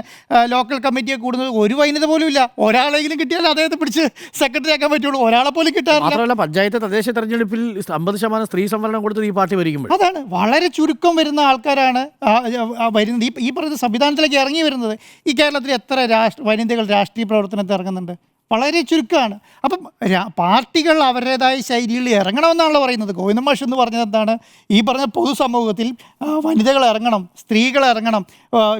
Speaker 1: ലോക്കൽ കമ്മിറ്റിയെ കൂടുന്നത് ഒരു വനിത പോലും ഇല്ല. ഒരാളെങ്കിലും കിട്ടിയാൽ അദ്ദേഹത്തെ പിടിച്ച് സെക്രട്ടറി ആക്കാൻ പറ്റുള്ളൂ. ഒരാളെ പോലും കിട്ടാറില്ല.
Speaker 2: പഞ്ചായത്ത് തദ്ദേശ തെരഞ്ഞെടുപ്പിൽ 50% സ്ത്രീ സംവരണം കൊടുത്തത് ഈ പാർട്ടി ഭരിക്കുമ്പോൾ
Speaker 1: അതാണ്. വളരെ ചുരുക്കം വരുന്ന ആൾക്കാരാണ് വരുന്നത്. ഈ പറയുന്ന സംവിധാനത്തിലേക്ക് ഇറങ്ങി വരുന്നത്. ഈ കേരളത്തിൽ എത്ര വനിതകൾ രാഷ്ട്രീയ പ്രവർത്തനത്തിൽ ഇറങ്ങുന്നുണ്ട്? വളരെ ചുരുക്കമാണ്. അപ്പം പാർട്ടികൾ അവരുടേതായ ശൈലിയിൽ ഇറങ്ങണമെന്നാണല്ലോ പറയുന്നത്. ഗോവിന്ദൻ മാഷ് എന്ന് പറഞ്ഞത് എന്താണ്, ഈ പറഞ്ഞ പൊതുസമൂഹത്തിൽ വനിതകൾ ഇറങ്ങണം, സ്ത്രീകൾ ഇറങ്ങണം,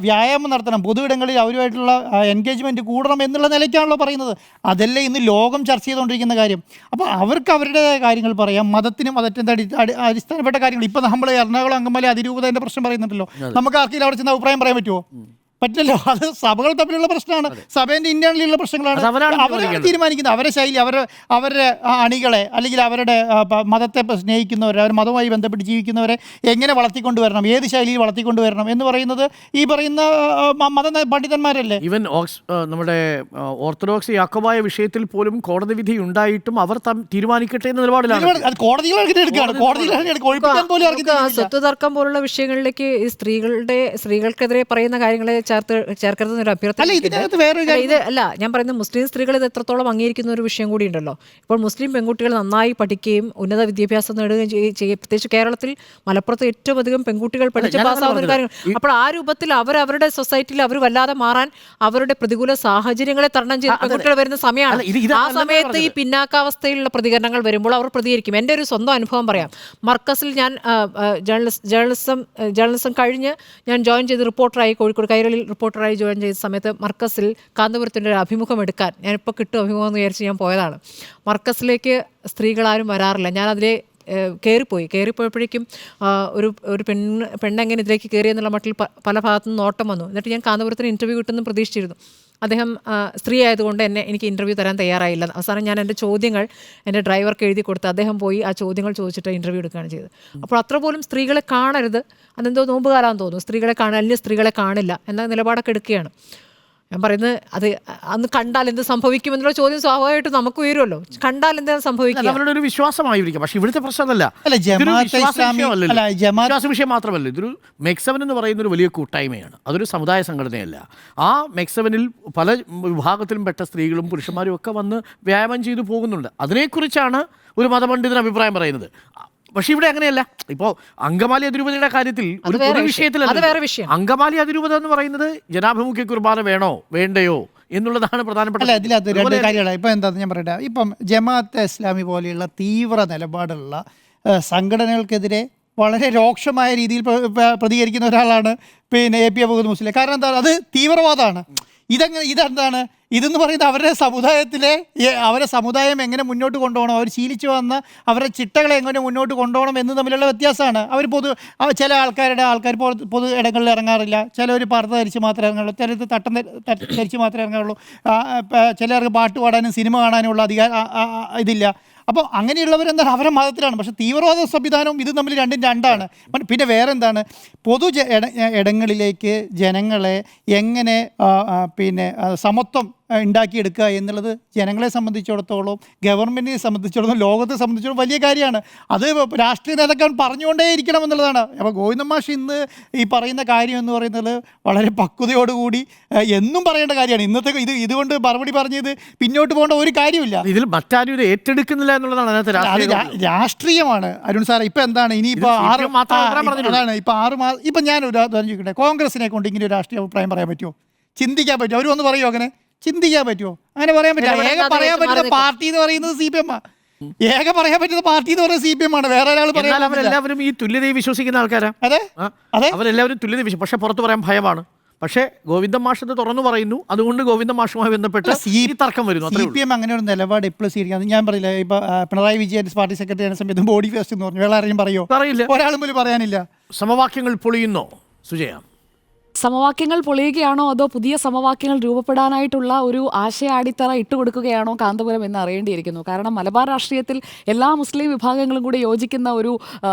Speaker 1: വ്യായാമം നടത്തണം, പൊതുവിടങ്ങളിൽ അവരുമായിട്ടുള്ള എൻഗേജ്മെൻറ്റ് കൂടണം എന്നുള്ള നിലയ്ക്കാണല്ലോ പറയുന്നത്. അതല്ലേ ഇന്ന് ലോകം ചർച്ച ചെയ്തുകൊണ്ടിരിക്കുന്ന കാര്യം. അപ്പോൾ അവർക്ക് അവരുടേതായ കാര്യങ്ങൾ പറയാം. മതത്തിനും മതത്തിൻ്റെ അടിസ്ഥാനപ്പെട്ട കാര്യങ്ങൾ. ഇപ്പം നമ്മൾ എറണാകുളം അങ്കമാലി അതിരൂപതേൻ്റെ പ്രശ്നം പറയുന്നുണ്ടല്ലോ. നമുക്ക് ആർക്കെങ്കിലും അവിടെ ചെന്ന് അഭിപ്രായം പറയാൻ പറ്റുമോ? പറ്റില്ലല്ലോ. അത് സഭകൾ തമ്മിലുള്ള പ്രശ്നമാണ്, സഭേൻ്റെ ഇന്റേണലിലുള്ള പ്രശ്നങ്ങളാണ്. അവരാണ് തീരുമാനിക്കുന്നത്. അവരുടെ ശൈലി, അവരുടെ അണികളെ അല്ലെങ്കിൽ അവരുടെ മതത്തെ സ്നേഹിക്കുന്നവരെ, അവർ മതവുമായി ബന്ധപ്പെട്ട് ജീവിക്കുന്നവരെ എങ്ങനെ വളർത്തിക്കൊണ്ടുവരണം, ഏത് ശൈലിയിൽ വളർത്തിക്കൊണ്ടുവരണം എന്ന് പറയുന്നത് ഈ പറയുന്ന മത പണ്ഡിതന്മാരല്ലേ.
Speaker 2: ഈവൻ നമ്മുടെ ഓർത്തഡോക്സ് യാക്കോബായ വിഷയത്തിൽ പോലും കോടതി വിധി ഉണ്ടായിട്ടും അവർ തീരുമാനിക്കട്ടെ എന്ന നിലപാടിലാണ്.
Speaker 4: സ്വത്ത് തർക്കം പോലുള്ള വിഷയങ്ങളിലേക്ക് ഈ സ്ത്രീകൾക്കെതിരെ പറയുന്ന കാര്യങ്ങളെ ചേർക്കരുതെന്നൊരു അഭ്യർത്ഥന. ഇത് അല്ല ഞാൻ പറയുന്നത്, മുസ്ലിം സ്ത്രീകൾ ഇത് എത്രത്തോളം അംഗീകരിക്കുന്ന ഒരു വിഷയം കൂടി ഉണ്ടല്ലോ. ഇപ്പോൾ മുസ്ലിം പെൺകുട്ടികൾ നന്നായി പഠിക്കുകയും ഉന്നത വിദ്യാഭ്യാസം നേടുകയും ചെയ്യും. പ്രത്യേകിച്ച് കേരളത്തിൽ മലപ്പുറത്ത് ഏറ്റവും അധികം പെൺകുട്ടികൾ പഠിച്ച് പാസ്സാവുന്ന ഒരു കാര്യം. അപ്പോൾ ആ രൂപത്തിൽ അവരുടെ സൊസൈറ്റിയിൽ അവർ വല്ലാതെ മാറാൻ അവരുടെ പ്രതികൂല സാഹചര്യങ്ങളെ തരണം ചെയ്ത് പെൺകുട്ടികൾ വരുന്ന സമയമാണ്. ആ സമയത്ത് ഈ പിന്നാക്കാവസ്ഥയിലുള്ള പ്രതികരണങ്ങൾ വരുമ്പോൾ അവർ പ്രതികരിക്കും. എൻ്റെ ഒരു സ്വന്തം അനുഭവം പറയാം. മർക്കസിൽ ഞാൻ ജേർണലിസം കഴിഞ്ഞ് ഞാൻ ജോയിൻ ചെയ്ത് റിപ്പോർട്ടറായി കോഴിക്കോട് കൈരളിൽ റിപ്പോർട്ടറായി ജോയിൻ ചെയ്ത സമയത്ത് മർക്കസിൽ കാന്തപുരത്തിൻ്റെ ഒരു അഭിമുഖം എടുക്കാൻ ഞാനിപ്പോൾ കിട്ടും അഭിമുഖം എന്ന് വിചാരിച്ച് ഞാൻ പോയതാണ്. മർക്കസിലേക്ക് സ്ത്രീകളാരും വരാറില്ല. ഞാനതിലെ കയറിപ്പോയപ്പോഴേക്കും ഒരു പെണ്ണെങ്ങനെ ഇതിലേക്ക് കയറിയെന്നുള്ള മട്ടിൽ പല ഭാഗത്തുനിന്ന് നോട്ടം വന്നു. എന്നിട്ട് ഞാൻ കാന്തപുരത്തിന് ഇൻ്റർവ്യൂ കിട്ടുമെന്ന് പ്രതീക്ഷിച്ചിരുന്നു. അദ്ദേഹം സ്ത്രീ ആയതുകൊണ്ട് എനിക്ക് ഇൻ്റർവ്യൂ തരാൻ തയ്യാറായില്ല. അവസാനം ഞാൻ എൻ്റെ ചോദ്യങ്ങൾ എൻ്റെ ഡ്രൈവർക്ക് എഴുതി കൊടുത്ത് അദ്ദേഹം പോയി ആ ചോദ്യങ്ങൾ ചോദിച്ചിട്ട് ഇൻ്റർവ്യൂ എടുക്കുകയാണ് ചെയ്തത്. അപ്പോൾ അത്ര പോലും സ്ത്രീകളെ കാണരുത്, അതെന്തോ നോമ്പുകാലാന്ന് തോന്നുന്നു, സ്ത്രീകളെ അന്യ സ്ത്രീകളെ കാണില്ല എന്ന നിലപാടൊക്കെ എടുക്കുകയാണ്. ഞാൻ പറയുന്നത് അത് അന്ന് കണ്ടാൽ എന്ത് സംഭവിക്കും എന്നുള്ള ചോദ്യം സ്വാഭാവികമായിട്ട് നമുക്ക് ഉയരുമല്ലോ. കണ്ടാൽ എന്താണ് സംഭവിക്കുക?
Speaker 2: അവരുടെ ഒരു വിശ്വാസമായിരിക്കും. പക്ഷെ ഇവിടുത്തെ പ്രശ്നമല്ല, വിശ്വാസ വിഷയം മാത്രമല്ല. ഇതൊരു മെക്സവൻ എന്ന് പറയുന്ന ഒരു വലിയ കൂട്ടായ്മയാണ്. അതൊരു സമുദായ സംഘടനയല്ല. ആ മെക്സവനിൽ പല വിഭാഗത്തിലും പെട്ട സ്ത്രീകളും പുരുഷന്മാരും ഒക്കെ വന്ന് വ്യായാമം ചെയ്തു പോകുന്നുണ്ട്. അതിനെക്കുറിച്ചാണ് ഒരു മതപണ്ഡിതൻ അഭിപ്രായം പറയുന്നത്. പക്ഷെ ഇവിടെ അങ്ങനെയല്ല. ഇപ്പോൾ അങ്കമാലി അതിരൂപതയുടെ കാര്യത്തിൽ ഒരു പൊതു വിഷയത്തിലല്ല. അങ്കമാലി അതിരൂപത എന്ന് പറയുന്നത് ജനാഭിമുഖ്യ കുർബാന വേണോ വേണ്ടയോ എന്നുള്ളതാണ് പ്രധാനപ്പെട്ട.
Speaker 1: ഇതിനകത്ത് രണ്ട് കാര്യങ്ങളാണ്. ഇപ്പം എന്താണെന്ന് ഞാൻ പറയട്ടെ. ഇപ്പം ജമാഅത്തെ ഇസ്ലാമി പോലെയുള്ള തീവ്ര നിലപാടുള്ള സംഘടനകൾക്കെതിരെ വളരെ രൂക്ഷമായ രീതിയിൽ പ്രതികരിക്കുന്ന ഒരാളാണ് AP അബൂബക്കർ മുസ്ലിയാർ. കാരണം എന്താണ്, അത് തീവ്രവാദമാണ്. ഇതെന്താണ് ഇതെന്ന് പറയുന്നത് അവരുടെ സമുദായത്തിലെ അവരെ സമുദായം എങ്ങനെ മുന്നോട്ട് കൊണ്ടുപോകണം, അവർ ശീലിച്ചു വന്ന അവരുടെ ചിട്ടകളെ എങ്ങനെ മുന്നോട്ട് കൊണ്ടുപോകണം എന്ന് തമ്മിലുള്ള വ്യത്യാസമാണ്. അവർ ചില ആൾക്കാർ പൊതു ഇടങ്ങളിൽ ഇറങ്ങാറില്ല, ചിലർ പർദ്ദ ധരിച്ച് മാത്രമേ ഇറങ്ങുള്ളൂ, ചിലർ തട്ടം ധരിച്ച് മാത്രമേ ഇറങ്ങുള്ളൂ, ചിലർക്ക് പാട്ട് പാടാനും സിനിമ കാണാനുമുള്ള ഇതില്ല. അപ്പോൾ അങ്ങനെയുള്ളവരെന്താണ് അവരുടെ മതത്തിലാണ്. പക്ഷേ തീവ്രവാദ സംവിധാനവും ഇത് തമ്മിൽ രണ്ടാണ്. പിന്നെ വേറെ എന്താണ്, ഇടങ്ങളിലേക്ക് ജനങ്ങളെ എങ്ങനെ സമത്വം ഉണ്ടാക്കിയെടുക്കുക എന്നുള്ളത് ജനങ്ങളെ സംബന്ധിച്ചിടത്തോളം, ഗവൺമെൻറ്റിനെ സംബന്ധിച്ചിടത്തോളം, ലോകത്തെ സംബന്ധിച്ചിടത്തോളം വലിയ കാര്യമാണ്. അത് രാഷ്ട്രീയ നേതാക്കൾ പറഞ്ഞുകൊണ്ടേ ഇരിക്കണം എന്നുള്ളതാണ്. അപ്പോൾ ഗോവിന്ദൻ മാഷ് ഇന്ന് ഈ പറയുന്ന കാര്യം എന്ന് പറയുന്നത് വളരെ പക്വതയോടുകൂടി എന്നും പറയേണ്ട കാര്യമാണ്. ഇന്നത്തെ ഇതുകൊണ്ട് മറുപടി പറഞ്ഞത് പിന്നോട്ട് പോകേണ്ട ഒരു കാര്യമില്ല.
Speaker 2: ഇതിൽ മറ്റാരും ഇത് ഏറ്റെടുക്കുന്നില്ല എന്നുള്ളതാണ്
Speaker 1: അത് രാഷ്ട്രീയമാണ് അരുൺ സാർ. ഇപ്പം എന്താണ് ഇനിയിപ്പോൾ 6 മാസം ഇപ്പം ഞാൻ ഒരു ചോദിക്കട്ടെ, കോൺഗ്രസിനെ കൊണ്ട് ഇങ്ങനെ ഒരു രാഷ്ട്രീയ അഭിപ്രായം പറയാൻ പറ്റുമോ? ചിന്തിക്കാൻ പറ്റുമോ? അവർ ഒന്ന് പറയുമോ? അങ്ങനെ ചിന്തിക്കാൻ പറ്റുമോ? അങ്ങനെ പറയാൻ പറ്റില്ല. ഏക പറയാൻ പറ്റുന്ന പാർട്ടി എന്ന് പറയുന്നത് CPM ആണ്. ഏക പറയാൻ പറ്റുന്ന പാർട്ടി എന്ന് പറയുന്നത് CPM ആണ്. വേറെ ഒരാൾ പറയാൻ
Speaker 2: അവരെല്ലാവരും ഈ തുല്യതയെ വിശ്വസിക്കുന്ന ആൾക്കാരാണ്.
Speaker 1: അതെ,
Speaker 2: അവരെല്ലാവരും തുല്യത പക്ഷെ പുറത്ത് പറയാൻ ഭയമാണ്. പക്ഷേ ഗോവിന്ദൻ മാഷ് അത് തുറന്നു പറയുന്നു. അതുകൊണ്ട് ഗോവിന്ദൻ മാഷുമായി ബന്ധപ്പെട്ട് ഈ തർക്കം വരുന്നു.
Speaker 1: CPM അങ്ങനെ ഒരു നിലപാട് എപ്പോഴും സ്വീകരിക്കുന്നത് ഞാൻ പറയില്ല. ഇപ്പൊ പിണറായി വിജയൻ പാർട്ടി സെക്രട്ടറി ആയ സമയത്ത് ബോഡി ഫെസ്റ്റ് എന്ന് പറഞ്ഞു, വേറെ ആരെയും പറയില്ല? ഒരാളും പോലും പറയാനില്ല.
Speaker 2: സമവാക്യങ്ങൾ പൊളിയുന്നോ സുജയ?
Speaker 5: സമവാക്യങ്ങൾ പൊളിയുകയാണോ അതോ പുതിയ സമവാക്യങ്ങൾ രൂപപ്പെടാനായിട്ടുള്ള ഒരു ആശയ അടിത്തറ ഇട്ടുകൊടുക്കുകയാണോ കാന്തപുരം എന്ന് അറിയേണ്ടിയിരിക്കുന്നു. കാരണം മലബാർ രാഷ്ട്രീയത്തിൽ എല്ലാ മുസ്ലിം വിഭാഗങ്ങളും കൂടി യോജിക്കുന്ന ഒരു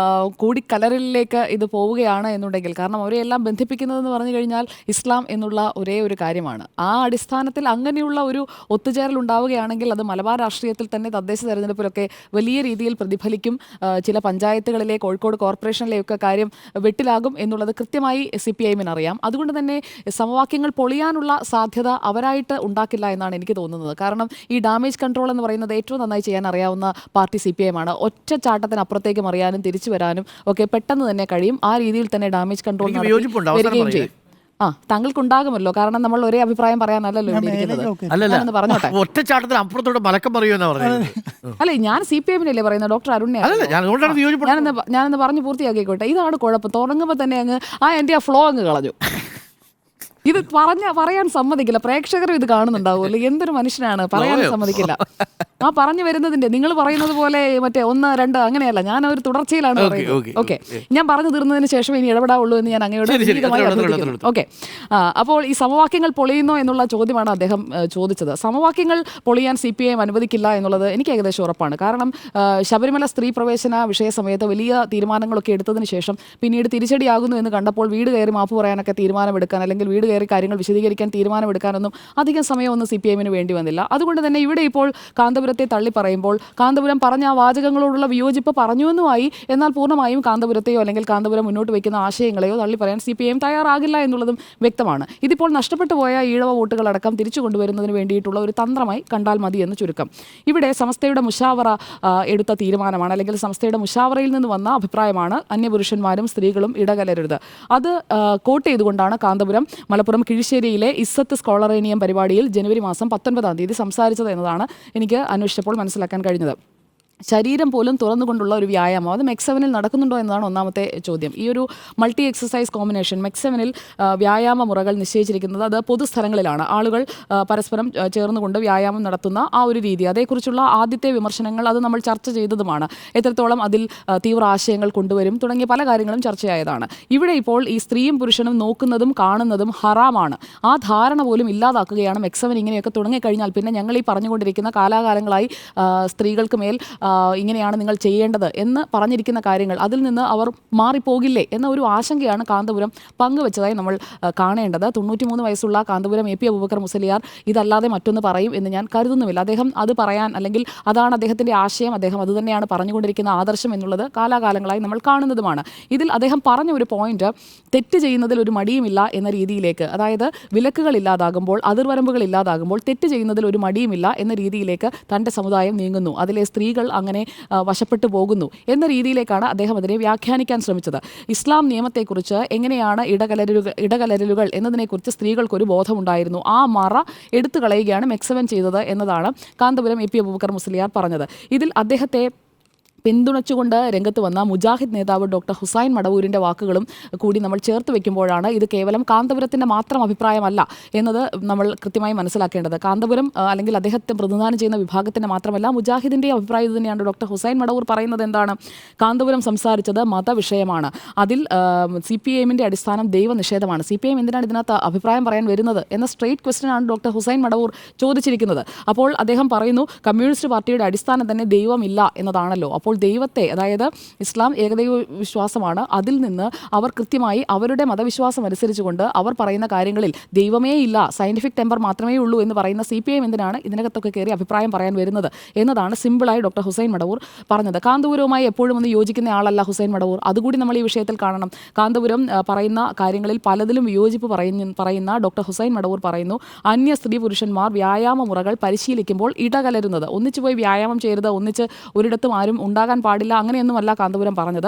Speaker 5: കൂടിക്കലറിലേക്ക് ഇത് പോവുകയാണ് എന്നുണ്ടെങ്കിൽ, കാരണം അവരെയെല്ലാം ബന്ധിപ്പിക്കുന്നതെന്ന് പറഞ്ഞു കഴിഞ്ഞാൽ ഇസ്ലാം എന്നുള്ള ഒരേ ഒരു കാര്യമാണ്. ആ അടിസ്ഥാനത്തിൽ അങ്ങനെയുള്ള ഒരു ഒത്തുചേരൽ ഉണ്ടാവുകയാണെങ്കിൽ അത് മലബാർ രാഷ്ട്രീയത്തിൽ തന്നെ തദ്ദേശ തെരഞ്ഞെടുപ്പിലൊക്കെ വലിയ രീതിയിൽ പ്രതിഫലിക്കും. ചില പഞ്ചായത്തുകളിലെ, കോഴിക്കോട് കോർപ്പറേഷനിലെയൊക്കെ കാര്യം വെട്ടിലാകും എന്നുള്ളത് കൃത്യമായി CPIM-ന് അറിയാം. അതുകൊണ്ട് തന്നെ സമവാക്യങ്ങൾ പൊളിയാനുള്ള സാധ്യത അവരായിട്ട് ഉണ്ടാക്കില്ല എന്നാണ് എനിക്ക് തോന്നുന്നത്. കാരണം ഈ ഡാമേജ് കൺട്രോൾ എന്ന് പറയുന്നത് ഏറ്റവും നന്നായി ചെയ്യാൻ അറിയാവുന്ന പാർട്ടി CPIM ആണ്. ഒറ്റച്ചാട്ടത്തിനപ്പുറത്തേക്ക് മറിയാനും തിരിച്ചു വരാനും ഒക്കെ പെട്ടെന്ന് തന്നെ കഴിയും. ആ രീതിയിൽ തന്നെ ഡാമേജ് കൺട്രോൾ വരികയും ചെയ്യും. താങ്കൾക്കുണ്ടാകുമല്ലോ, കാരണം നമ്മൾ ഒരേ അഭിപ്രായം പറയാനല്ലല്ലോ ഇരിക്കുന്നത്. പറഞ്ഞോട്ടെ,
Speaker 2: ഒറ്റച്ചാട്ടത്തിൽ അപ്പുറത്തോട്ട് മലക്കം പറയുമെന്നാ പറഞ്ഞത്.
Speaker 5: അല്ലെ, ഞാൻ CPIM-നല്ലേ പറയുന്നത്, ഡോക്ടർ അരുണിനെ. ഞാനൊന്ന് പറഞ്ഞു പൂർത്തിയാക്കിക്കോട്ടെ. ഇതാണ് കുഴപ്പം. തുടങ്ങുമ്പോൾ തന്നെ അങ്ങ് എൻ്റെ ഫ്ലോ അങ്ങ് കളഞ്ഞു. ഇത് പറയാൻ സമ്മതിക്കില്ല. പ്രേക്ഷകരും ഇത് കാണുന്നുണ്ടാവുമല്ലോ. എന്തൊരു മനുഷ്യനാണ്, പറയാൻ സമ്മതിക്കില്ല. പറഞ്ഞു വരുന്നതിന്റെ നിങ്ങൾ പറയുന്നത് പോലെ മറ്റേ 1, 2 അങ്ങനെയല്ല, ഞാൻ ഒരു തുടർച്ചയിലാണ് പറയുന്നത്. ഓക്കെ, ഞാൻ പറഞ്ഞു തീർന്നതിന് ശേഷം ഇനി ഇടപെടാവുള്ളൂ എന്ന് ഞാൻ അങ്ങയോട് അഭ്യർത്ഥിക്കുന്നു. ഓക്കെ, അപ്പോൾ ഈ സമവാക്യങ്ങൾ പൊളിയുന്നോ എന്നുള്ള ചോദ്യമാണ് അദ്ദേഹം ചോദിച്ചത്. സമവാക്യങ്ങൾ പൊളിയാൻ CPIM അനുവദിക്കില്ല എന്നുള്ളത് എനിക്ക് ഏകദേശം ഉറപ്പാണ്. കാരണം ശബരിമല സ്ത്രീ പ്രവേശന വിഷയ സമയത്ത് വലിയ തീരുമാനങ്ങളൊക്കെ എടുത്തതിന് ശേഷം പിന്നീട് തിരിച്ചടിയാകുന്നു എന്ന് കണ്ടപ്പോൾ വീട് കയറി മാപ്പ് പറയാനൊക്കെ തീരുമാനമെടുക്കാൻ, അല്ലെങ്കിൽ വീട് കാര്യങ്ങൾ വിശദീകരിക്കാൻ തീരുമാനമെടുക്കാനൊന്നും അധികം സമയമൊന്നും CPIM-ന് വേണ്ടി വന്നില്ല. അതുകൊണ്ട് തന്നെ ഇവിടെ ഇപ്പോൾ കാന്തപുരത്തെ തള്ളി പറയുമ്പോൾ കാന്തപുരം പറഞ്ഞ ആ വാചകങ്ങളോടുള്ള വിയോജിപ്പ് പറഞ്ഞുവെന്നുമായി, എന്നാൽ പൂർണ്ണമായും കാന്തപുരത്തെയോ അല്ലെങ്കിൽ കാന്തപുരം മുന്നോട്ട് വയ്ക്കുന്ന ആശയങ്ങളെയോ തള്ളി പറയാൻ CPIM തയ്യാറാകില്ല എന്നുള്ളതും വ്യക്തമാണ്. ഇതിപ്പോൾ നഷ്ടപ്പെട്ടു പോയ ഈഴവ വോട്ടുകളടക്കം തിരിച്ചു കൊണ്ടുവരുന്നതിന് വേണ്ടിയിട്ടുള്ള ഒരു തന്ത്രമായി കണ്ടാൽ മതി എന്ന് ചുരുക്കം. ഇവിടെ സമസ്തയുടെ മുഷാവറ എടുത്ത തീരുമാനമാണ്, അല്ലെങ്കിൽ സമസ്തയുടെ മുഷാവറയിൽ നിന്ന് വന്ന അഭിപ്രായമാണ് അന്യപുരുഷന്മാരും സ്ത്രീകളും ഇടകലരരുത്. അത് കോട്ട് ചെയ്തുകൊണ്ടാണ് കാന്തപുരം മലപ്പുറം കിഴിശ്ശേരിയിലെ ഇസ്സത്ത് സ്കോളറേനിയം പരിപാടിയിൽ ജനുവരി മാസം 19-ാം തീയതി സംസാരിച്ചത് എന്നതാണ് എനിക്ക് അന്വേഷിച്ചപ്പോൾ മനസ്സിലാക്കാൻ കഴിഞ്ഞത്. ശരീരം പോലും തുറന്നുകൊണ്ടുള്ള ഒരു വ്യായാമം അത് MEC-7-ൽ നടക്കുന്നുണ്ടോ എന്നതാണ് ഒന്നാമത്തെ ചോദ്യം. ഈ ഒരു മൾട്ടി എക്സസൈസ് കോമ്പിനേഷൻ MEC-7-ൽ വ്യായാമ മുറകൾ നിശ്ചയിച്ചിരിക്കുന്നത് അത് പൊതുസ്ഥലങ്ങളിലാണ്. ആളുകൾ പരസ്പരം ചേർന്നുകൊണ്ട് വ്യായാമം നടത്തുന്ന ആ ഒരു രീതി, അതേക്കുറിച്ചുള്ള ആദ്യത്തെ വിമർശനങ്ങൾ അത് നമ്മൾ ചർച്ച ചെയ്തതുമാണ്. എത്രത്തോളം അതിൽ തീവ്ര ആശയങ്ങൾ കൊണ്ടുവരും തുടങ്ങിയ പല കാര്യങ്ങളും ചർച്ചയായതാണ്. ഇവിടെ ഇപ്പോൾ ഈ സ്ത്രീയും പുരുഷനും നോക്കുന്നതും കാണുന്നതും ഹറാമാണ്. ആ ധാരണ പോലും ഇല്ലാതാക്കുകയാണ് MEC-7 ഇങ്ങനെയൊക്കെ തുടങ്ങിക്കഴിഞ്ഞാൽ പിന്നെ ഞങ്ങൾ ഈ പറഞ്ഞുകൊണ്ടിരിക്കുന്ന കാലാകാലങ്ങളായി സ്ത്രീകൾക്ക് മേൽ ഇങ്ങനെയാണ് നിങ്ങൾ ചെയ്യേണ്ടത് എന്ന് പറഞ്ഞിരിക്കുന്ന കാര്യങ്ങൾ അതിൽ നിന്ന് അവർ മാറിപ്പോകില്ലേ എന്ന ഒരു ആശങ്കയാണ് കാന്തപുരം പങ്കുവച്ചതായി നമ്മൾ കാണേണ്ടത്. 93 വയസ്സുള്ള കാന്തപുരം AP അബൂബക്കർ മുസലിയാർ ഇതല്ലാതെ മറ്റൊന്ന് പറയും എന്ന് ഞാൻ കരുതുന്നുമില്ല. അദ്ദേഹം അത് പറയാൻ, അല്ലെങ്കിൽ അതാണ് അദ്ദേഹത്തിൻ്റെ ആശയം, അദ്ദേഹം അത് തന്നെയാണ് പറഞ്ഞുകൊണ്ടിരിക്കുന്ന ആദർശം എന്നുള്ളത് കാലാകാലങ്ങളായി നമ്മൾ കാണുന്നതുമാണ്. ഇതിൽ അദ്ദേഹം പറഞ്ഞ ഒരു പോയിന്റ് തെറ്റ് ചെയ്യുന്നതിൽ ഒരു മടിയുമില്ല എന്ന രീതിയിലേക്ക്, അതായത് വിലക്കുകൾ ഇല്ലാതാകുമ്പോൾ, അതിർവരമ്പുകൾ ഇല്ലാതാകുമ്പോൾ തെറ്റ് ചെയ്യുന്നതിൽ ഒരു മടിയുമില്ല എന്ന രീതിയിലേക്ക് തൻ്റെ സമുദായം നീങ്ങുന്നു, അതിലെ സ്ത്രീകൾ അങ്ങനെ വശപ്പെട്ടു പോകുന്നു എന്ന രീതിയിലേക്കാണ് അദ്ദേഹം അതിനെ വ്യാഖ്യാനിക്കാൻ ശ്രമിച്ചത്. ഇസ്ലാം നിയമത്തെക്കുറിച്ച് എങ്ങനെയാണ് ഇടകലരലുകൾ എന്നതിനെക്കുറിച്ച് സ്ത്രീകൾക്കൊരു ബോധമുണ്ടായിരുന്നു. ആ മറ എടുത്തു കളയുകയാണ് MEC-7 ചെയ്തത് എന്നതാണ് കാന്തപുരം AP അബൂബക്കർ മുസ്ലിയാർ പറഞ്ഞത്. ഇതിൽ അദ്ദേഹത്തെ പിന്തുണച്ചുകൊണ്ട് രംഗത്ത് വന്ന മുജാഹിദ് നേതാവ് ഡോക്ടർ ഹുസൈൻ മടവൂരിൻ്റെ വാക്കുകളും കൂടി നമ്മൾ ചേർത്ത് വെക്കുമ്പോഴാണ് ഇത് കേവലം കാന്തപുരത്തിൻ്റെ മാത്രം അഭിപ്രായമല്ല എന്നത് നമ്മൾ കൃത്യമായി മനസ്സിലാക്കേണ്ടത്. കാന്തപുരം അല്ലെങ്കിൽ അദ്ദേഹത്തെ പ്രതിനിധാനം ചെയ്യുന്ന വിഭാഗത്തിൻ്റെ മാത്രമല്ല മുജാഹിദിൻ്റെ അഭിപ്രായം തന്നെയാണ്. ഡോക്ടർ ഹുസൈൻ മടവൂർ പറയുന്നത് എന്താണ്? കാന്തപുരം സംസാരിച്ചത് മതവിഷയമാണ്, അതിൽ CPIMൻ്റെ അടിസ്ഥാനം ദൈവനിഷേധമാണ്. CPIM എന്തിനാണ് ഇതിനകത്ത് അഭിപ്രായം പറയാൻ വരുന്നത് എന്ന സ്ട്രെയിറ്റ് ക്വസ്റ്റ്യനാണ് ഡോക്ടർ ഹുസൈൻ മടവൂർ ചോദിച്ചിരിക്കുന്നത്. അപ്പോൾ അദ്ദേഹം പറയുന്നു കമ്മ്യൂണിസ്റ്റ് പാർട്ടിയുടെ അടിസ്ഥാനം തന്നെ ദൈവമില്ല എന്നതാണല്ലോ. അപ്പോൾ ദൈവത്തെ, അതായത് ഇസ്ലാം ഏകദൈവ വിശ്വാസമാണ്, അതിൽ നിന്ന് അവർ കൃത്യമായി അവരുടെ മതവിശ്വാസം അനുസരിച്ചുകൊണ്ട് അവർ പറയുന്ന കാര്യങ്ങളിൽ ദൈവമേ ഇല്ല, സയന്റിഫിക് ടെമ്പർ മാത്രമേ ഉള്ളൂ എന്ന് പറയുന്ന CPIM എന്തിനാണ് ഇതിനകത്തൊക്കെ കയറി അഭിപ്രായം പറയാൻ വരുന്നത് എന്നതാണ് സിമ്പിളായി ഡോക്ടർ ഹുസൈൻ മടവൂർ പറഞ്ഞത്. കാന്തപുരവുമായി എപ്പോഴും ഒന്ന് യോജിക്കുന്ന ആളല്ല ഹുസൈൻ മടവൂർ, അതുകൂടി നമ്മൾ ഈ വിഷയത്തിൽ കാണണം. കാന്തപുരം പറയുന്ന കാര്യങ്ങളിൽ പലതിലും വിയോജിപ്പ് പറയുന്ന ഡോക്ടർ ഹുസൈൻ മടവൂർ പറയുന്നു, അന്യ സ്ത്രീ പുരുഷന്മാർ വ്യായാമ മുറകൾ പരിശീലിക്കുമ്പോൾ ഇടകലരുന്നത്, ഒന്നിച്ചു പോയി വ്യായാമം ചെയ്യരുത്, ഒന്നിച്ച് ഒരിടത്തും ആരും ഉണ്ടാകാൻ പാടില്ല, അങ്ങനെയൊന്നുമല്ല കാന്തപുരം പറഞ്ഞത്.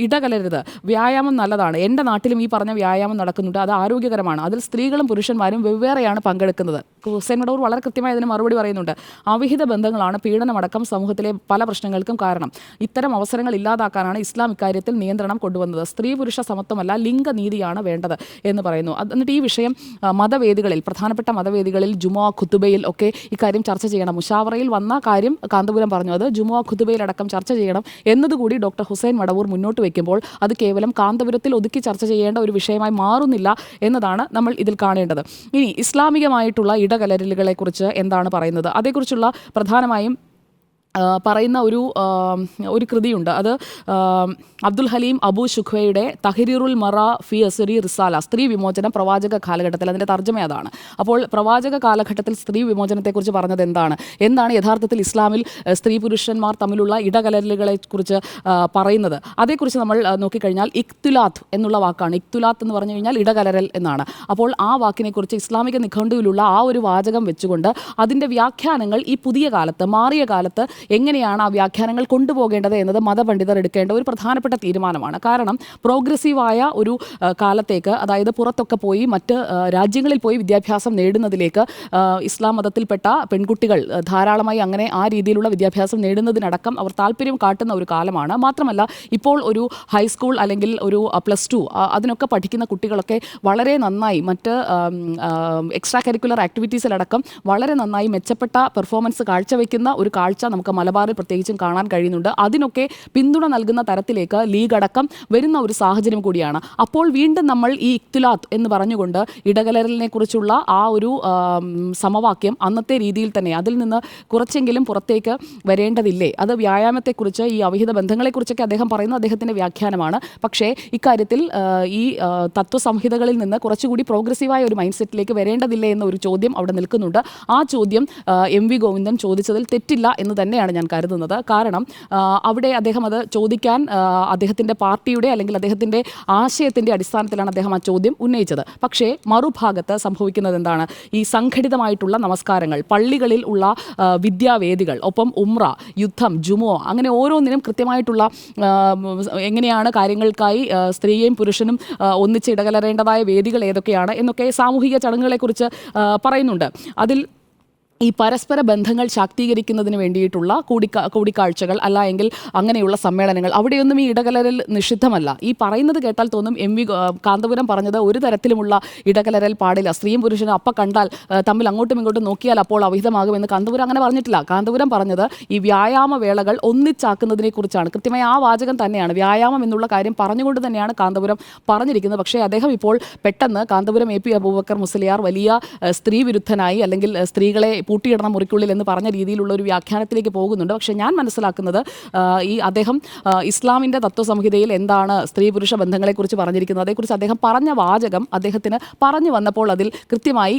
Speaker 5: ഇടകലരുത്, വ്യായാമം നല്ലതാണ്, എൻ്റെ നാട്ടിലും ഈ പറഞ്ഞ വ്യായാമം നടക്കുന്നുണ്ട്, അത് ആരോഗ്യകരമാണ്, അതിൽ സ്ത്രീകളും പുരുഷന്മാരും വെവ്വേറെയാണ് പങ്കെടുക്കുന്നത്. ഹുസൈൻ മടവൂർ വളരെ കൃത്യമായി അതിന് മറുപടി പറയുന്നുണ്ട്. അവിഹിത ബന്ധങ്ങളാണ് പീഡനമടക്കം സമൂഹത്തിലെ പല പ്രശ്നങ്ങൾക്കും കാരണം. ഇത്തരം അവസരങ്ങൾ ഇല്ലാതാക്കാനാണ് ഇസ്ലാം ഇക്കാര്യത്തിൽ നിയന്ത്രണം കൊണ്ടുവന്നത്. സ്ത്രീ പുരുഷ സമത്വമല്ല, ലിംഗനീതിയാണ് വേണ്ടത് എന്ന് പറയുന്നു. എന്നിട്ട് ഈ വിഷയം മതവേദികളിൽ, പ്രധാനപ്പെട്ട മതവേദികളിൽ, ജുമുഅ ഖുതുബയിൽ ഒക്കെ ഇക്കാര്യം ചർച്ച ചെയ്യണം. മുഷാവറയിൽ വന്ന കാര്യം കാന്തപുരം പറഞ്ഞു, അത് ജുമുഅ ഖുതുബയിലടക്കം ചർച്ച ചെയ്യണം എന്നതുകൂടി ഡോക്ടർ ഹുസൈൻ മടവൂർ മുന്നോട്ട് വയ്ക്കുമ്പോൾ അത് കേവലം കാന്തപുരത്തിൽ ഒതുക്കി ചർച്ച ചെയ്യേണ്ട ഒരു വിഷയമായി മാറുന്നില്ല എന്നതാണ് നമ്മൾ ഇതിൽ കാണേണ്ടത്. ഇനി ഇസ്ലാമികമായിട്ടുള്ള ഇടകലരലുകളെക്കുറിച്ച് എന്താണ് പറയുന്നത്? അതേക്കുറിച്ചുള്ള പ്രധാനമായും പറയുന്ന ഒരു കൃതിയുണ്ട്. അത് അബ്ദുൽ ഹലീം അബു ഷുഖ്വയുടെ തഹരീറുൽ മറ ഫി അസരി റിസാല, സ്ത്രീ വിമോചനം പ്രവാചക കാലഘട്ടത്തിൽ, അതിൻ്റെ തർജ്ജമ അതാണ്. അപ്പോൾ പ്രവാചക കാലഘട്ടത്തിൽ സ്ത്രീ വിമോചനത്തെക്കുറിച്ച് പറഞ്ഞത് എന്താണ് യഥാർത്ഥത്തിൽ ഇസ്ലാമിൽ സ്ത്രീ പുരുഷന്മാർ തമ്മിലുള്ള ഇടകലരലുകളെക്കുറിച്ച് പറയുന്നത്? അതേക്കുറിച്ച് നമ്മൾ നോക്കിക്കഴിഞ്ഞാൽ ഇഖ്തുലാത്ത് എന്നുള്ള വാക്കാണ്. ഇഖ്തുലാത്ത് എന്ന് പറഞ്ഞു കഴിഞ്ഞാൽ ഇടകലരൽ എന്നാണ്. അപ്പോൾ ആ വാക്കിനെക്കുറിച്ച് ഇസ്ലാമിക നിഘണ്ടുവിലുള്ള ആ ഒരു വാചകം വെച്ചുകൊണ്ട് അതിൻ്റെ വ്യാഖ്യാനങ്ങൾ ഈ പുതിയ കാലത്ത്, മാറിയ കാലത്ത് എങ്ങനെയാണ് ആ വ്യാഖ്യാനങ്ങൾ കൊണ്ടുപോകേണ്ടത് എന്നത് മതപണ്ഡിതർ എടുക്കേണ്ട ഒരു പ്രധാനപ്പെട്ട തീരുമാനമാണ്. കാരണം പ്രോഗ്രസീവായ ഒരു കാലത്തേക്ക്, അതായത് പുറത്തൊക്കെ പോയി മറ്റ് രാജ്യങ്ങളിൽ പോയി വിദ്യാഭ്യാസം നേടുന്നതിലേക്ക് ഇസ്ലാം മതത്തിൽപ്പെട്ട പെൺകുട്ടികൾ ധാരാളമായി അങ്ങനെ ആ രീതിയിലുള്ള വിദ്യാഭ്യാസം നേടുന്നതിനടക്കം അവർ താല്പര്യം കാട്ടുന്ന ഒരു കാലമാണ്. മാത്രമല്ല ഇപ്പോൾ ഒരു ഹൈസ്കൂൾ അല്ലെങ്കിൽ ഒരു +2 അതിനൊക്കെ പഠിക്കുന്ന കുട്ടികളൊക്കെ വളരെ നന്നായി മറ്റ് എക്സ്ട്രാ കരിക്കുലർ ആക്ടിവിറ്റീസിലടക്കം വളരെ നന്നായി മെച്ചപ്പെട്ട പെർഫോമൻസ് കാഴ്ചവെക്കുന്ന ഒരു കാഴ്ച നമുക്ക് മലബാറിൽ പ്രത്യേകിച്ചും കാണാൻ കഴിയുന്നുണ്ട്. അതിനൊക്കെ പിന്തുണ നൽകുന്ന തരത്തിലേക്ക് ലീഗ് അടക്കം വരുന്ന ഒരു സാഹചര്യം കൂടിയാണ്. അപ്പോൾ വീണ്ടും നമ്മൾ ഈ ഇഖ്തിലാത്ത് എന്ന് പറഞ്ഞുകൊണ്ട് ഇടകലരലിനെ കുറിച്ചുള്ള ആ ഒരു സമവാക്യം അന്നത്തെ രീതിയിൽ തന്നെ, അതിൽ നിന്ന് കുറച്ചെങ്കിലും പുറത്തേക്ക് വരേണ്ടതില്ലേ? അത് വ്യായാമത്തെക്കുറിച്ച്, ഈ അവിഹിത ബന്ധങ്ങളെക്കുറിച്ചൊക്കെ അദ്ദേഹം പറയുന്ന അദ്ദേഹത്തിൻ്റെ വ്യാഖ്യാനമാണ്. പക്ഷേ ഇക്കാര്യത്തിൽ ഈ തത്വസംഹിതകളിൽ നിന്ന് കുറച്ചുകൂടി പ്രോഗ്രസീവായ ഒരു മൈൻഡ് സെറ്റിലേക്ക് വരേണ്ടതില്ലേ എന്നൊരു ചോദ്യം അവിടെ നിൽക്കുന്നുണ്ട്. ആ ചോദ്യം MV ഗോവിന്ദൻ ചോദിച്ചതിൽ തെറ്റില്ല എന്ന് തന്നെയാണ് ഞാൻ കരുതുന്നത്. കാരണം അവിടെ അദ്ദേഹം അത് ചോദിക്കാൻ അദ്ദേഹത്തിൻ്റെ പാർട്ടിയുടെ അല്ലെങ്കിൽ അദ്ദേഹത്തിൻ്റെ ആശയത്തിൻ്റെ അടിസ്ഥാനത്തിലാണ് അദ്ദേഹം ആ ചോദ്യം ഉന്നയിച്ചത്. പക്ഷേ മറുഭാഗത്ത് സംഭവിക്കുന്നത് എന്താണ്? ഈ സംഘടിതമായിട്ടുള്ള നമസ്കാരങ്ങൾ, പള്ളികളിൽ ഉള്ള വിദ്യാവേദികൾ, ഒപ്പം ഉംറ, യുദ്ധം, ജുമുഅ, അങ്ങനെ ഓരോന്നിനും കൃത്യമായിട്ടുള്ള എങ്ങനെയാണ് കാര്യങ്ങൾക്കായി സ്ത്രീയും പുരുഷനും ഒന്നിച്ച് ഇടകലരേണ്ടതായ വേദികൾ ഏതൊക്കെയാണ് എന്നൊക്കെ സാമൂഹിക ചടങ്ങുകളെക്കുറിച്ച് പറയുന്നുണ്ട്. അതിൽ ഈ പരസ്പര ബന്ധങ്ങൾ ശാക്തീകരിക്കുന്നതിന് വേണ്ടിയിട്ടുള്ള കൂടിക്കാഴ്ചകൾ അല്ല എങ്കിൽ അങ്ങനെയുള്ള സമ്മേളനങ്ങൾ, അവിടെയൊന്നും ഈ ഇടകലരൽ നിഷിദ്ധമല്ല. ഈ പറയുന്നത് കേട്ടാൽ തോന്നും കാന്തപുരം പറഞ്ഞത് ഒരു തരത്തിലുമുള്ള ഇടകലരൽ പാടില്ല, സ്ത്രീയും പുരുഷനും അപ്പം കണ്ടാൽ തമ്മിൽ അങ്ങോട്ടും ഇങ്ങോട്ടും നോക്കിയാൽ അപ്പോൾ അവിഹിതമാകുമെന്ന് കാന്തപുരം അങ്ങനെ പറഞ്ഞിട്ടില്ല. കാന്തപുരം പറഞ്ഞത് ഈ വ്യായാമ വേളകൾ ഒന്നിച്ചാക്കുന്നതിനെ കുറിച്ചാണ്. കൃത്യമായ ആ വാചകം തന്നെയാണ്, വ്യായാമം എന്നുള്ള കാര്യം പറഞ്ഞുകൊണ്ട് തന്നെയാണ് കാന്തപുരം പറഞ്ഞിരിക്കുന്നത്. പക്ഷേ അദ്ദേഹം ഇപ്പോൾ പെട്ടെന്ന് കാന്തപുരം AP അബൂബക്കർ മുസ്ലിയാർ വലിയ സ്ത്രീ വിരുദ്ധനായി അല്ലെങ്കിൽ സ്ത്രീകളെ പൂട്ടിയിടണം മുറിക്കുള്ളിൽ എന്ന് പറഞ്ഞ രീതിയിലുള്ള ഒരു വ്യാഖ്യാനത്തിലേക്ക് പോകുന്നുണ്ട്. പക്ഷേ ഞാൻ മനസ്സിലാക്കുന്നത് ഈ അദ്ദേഹം ഇസ്ലാമിൻ്റെ തത്വസംഹിതയിൽ എന്താണ് സ്ത്രീ പുരുഷ ബന്ധങ്ങളെക്കുറിച്ച് പറഞ്ഞിരിക്കുന്നത്, അതേക്കുറിച്ച് അദ്ദേഹം പറഞ്ഞ വാചകം അദ്ദേഹത്തിന് പറഞ്ഞു വന്നപ്പോൾ അതിൽ കൃത്യമായി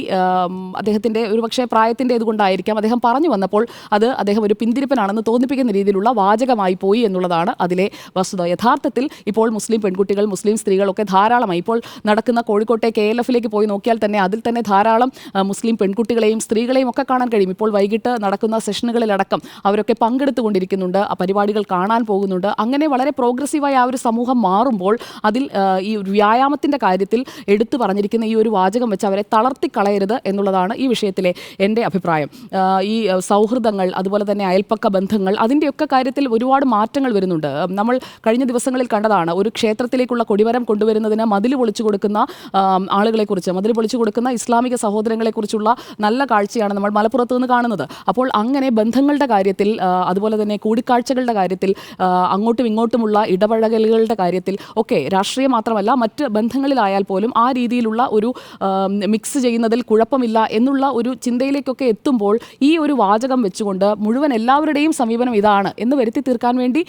Speaker 5: അദ്ദേഹത്തിൻ്റെ ഒരുപക്ഷെ പ്രായത്തിൻ്റെ ഇതുകൊണ്ടായിരിക്കാം അദ്ദേഹം പറഞ്ഞു വന്നപ്പോൾ അത് അദ്ദേഹം ഒരു പിന്തിരിപ്പനാണെന്ന് തോന്നിപ്പിക്കുന്ന രീതിയിലുള്ള വാചകമായി പോയി എന്നുള്ളതാണ് അതിലെ വസ്തുത. യഥാർത്ഥത്തിൽ ഇപ്പോൾ മുസ്ലിം പെൺകുട്ടികൾ, മുസ്ലിം സ്ത്രീകളൊക്കെ ധാരാളമായി ഇപ്പോൾ നടക്കുന്ന കോഴിക്കോട്ടെ KLF പോയി നോക്കിയാൽ തന്നെ അതിൽ തന്നെ ധാരാളം മുസ്ലിം പെൺകുട്ടികളെയും സ്ത്രീകളെയും ഒക്കെ കാണാൻ കഴിയും. ഇപ്പോൾ വൈകിട്ട് നടക്കുന്ന സെഷനുകളിലടക്കം അവരൊക്കെ പങ്കെടുത്തുകൊണ്ടിരിക്കുന്നുണ്ട്, ആ പരിപാടികൾ കാണാൻ പോകുന്നുണ്ട്. അങ്ങനെ വളരെ പ്രോഗ്രസീവായ ആ ഒരു സമൂഹം മാറുമ്പോൾ അതിൽ ഈ ഒരു വ്യായാമത്തിൻ്റെ കാര്യത്തിൽ എടുത്തു പറഞ്ഞിരിക്കുന്ന ഈ ഒരു വാചകം വെച്ച് അവരെ തളർത്തിക്കളയരുത് എന്നുള്ളതാണ് ഈ വിഷയത്തിലെ എൻ്റെ അഭിപ്രായം. ഈ സൗഹൃദങ്ങൾ, അതുപോലെ തന്നെ അയൽപ്പക്ക ബന്ധങ്ങൾ, അതിൻ്റെയൊക്കെ കാര്യത്തിൽ ഒരുപാട് മാറ്റങ്ങൾ വരുന്നുണ്ട്. നമ്മൾ കഴിഞ്ഞ ദിവസങ്ങളിൽ കണ്ടതാണ് ഒരു ക്ഷേത്രത്തിലേക്കുള്ള കൊടിമരം കൊണ്ടുവരുന്നതിന് മതിൽ പൊളിച്ചു കൊടുക്കുന്ന ആളുകളെക്കുറിച്ച്, മതിൽ പൊളിച്ചു കൊടുക്കുന്ന ഇസ്ലാമിക സഹോദരങ്ങളെക്കുറിച്ചുള്ള നല്ല കാഴ്ചയാണ് നമ്മൾ മലപ്പുറത്ത് നിന്ന് കാണുന്നത്. അപ്പോൾ അങ്ങനെ ബന്ധങ്ങളുടെ കാര്യത്തിൽ, അതുപോലെ തന്നെ കൂടിക്കാഴ്ചകളുടെ കാര്യത്തിൽ, അങ്ങോട്ടും ഇങ്ങോട്ടുമുള്ള ഇടപഴകലുകളുടെ കാര്യത്തിൽ ഒക്കെ, രാഷ്ട്രീയം മാത്രമല്ല മറ്റ് ബന്ധങ്ങളിലായാൽ പോലും ആ രീതിയിലുള്ള ഒരു മിക്സ് ചെയ്യുന്നതിൽ കുഴപ്പമില്ല എന്നുള്ള ഒരു ചിന്തയിലേക്കൊക്കെ എത്തുമ്പോൾ ഈ ഒരു വാചകം വെച്ചുകൊണ്ട് മുഴുവൻ എല്ലാവരുടെയും സമീപനം ഇതാണ് എന്ന് വരുത്തി തീർക്കാൻ വേണ്ടി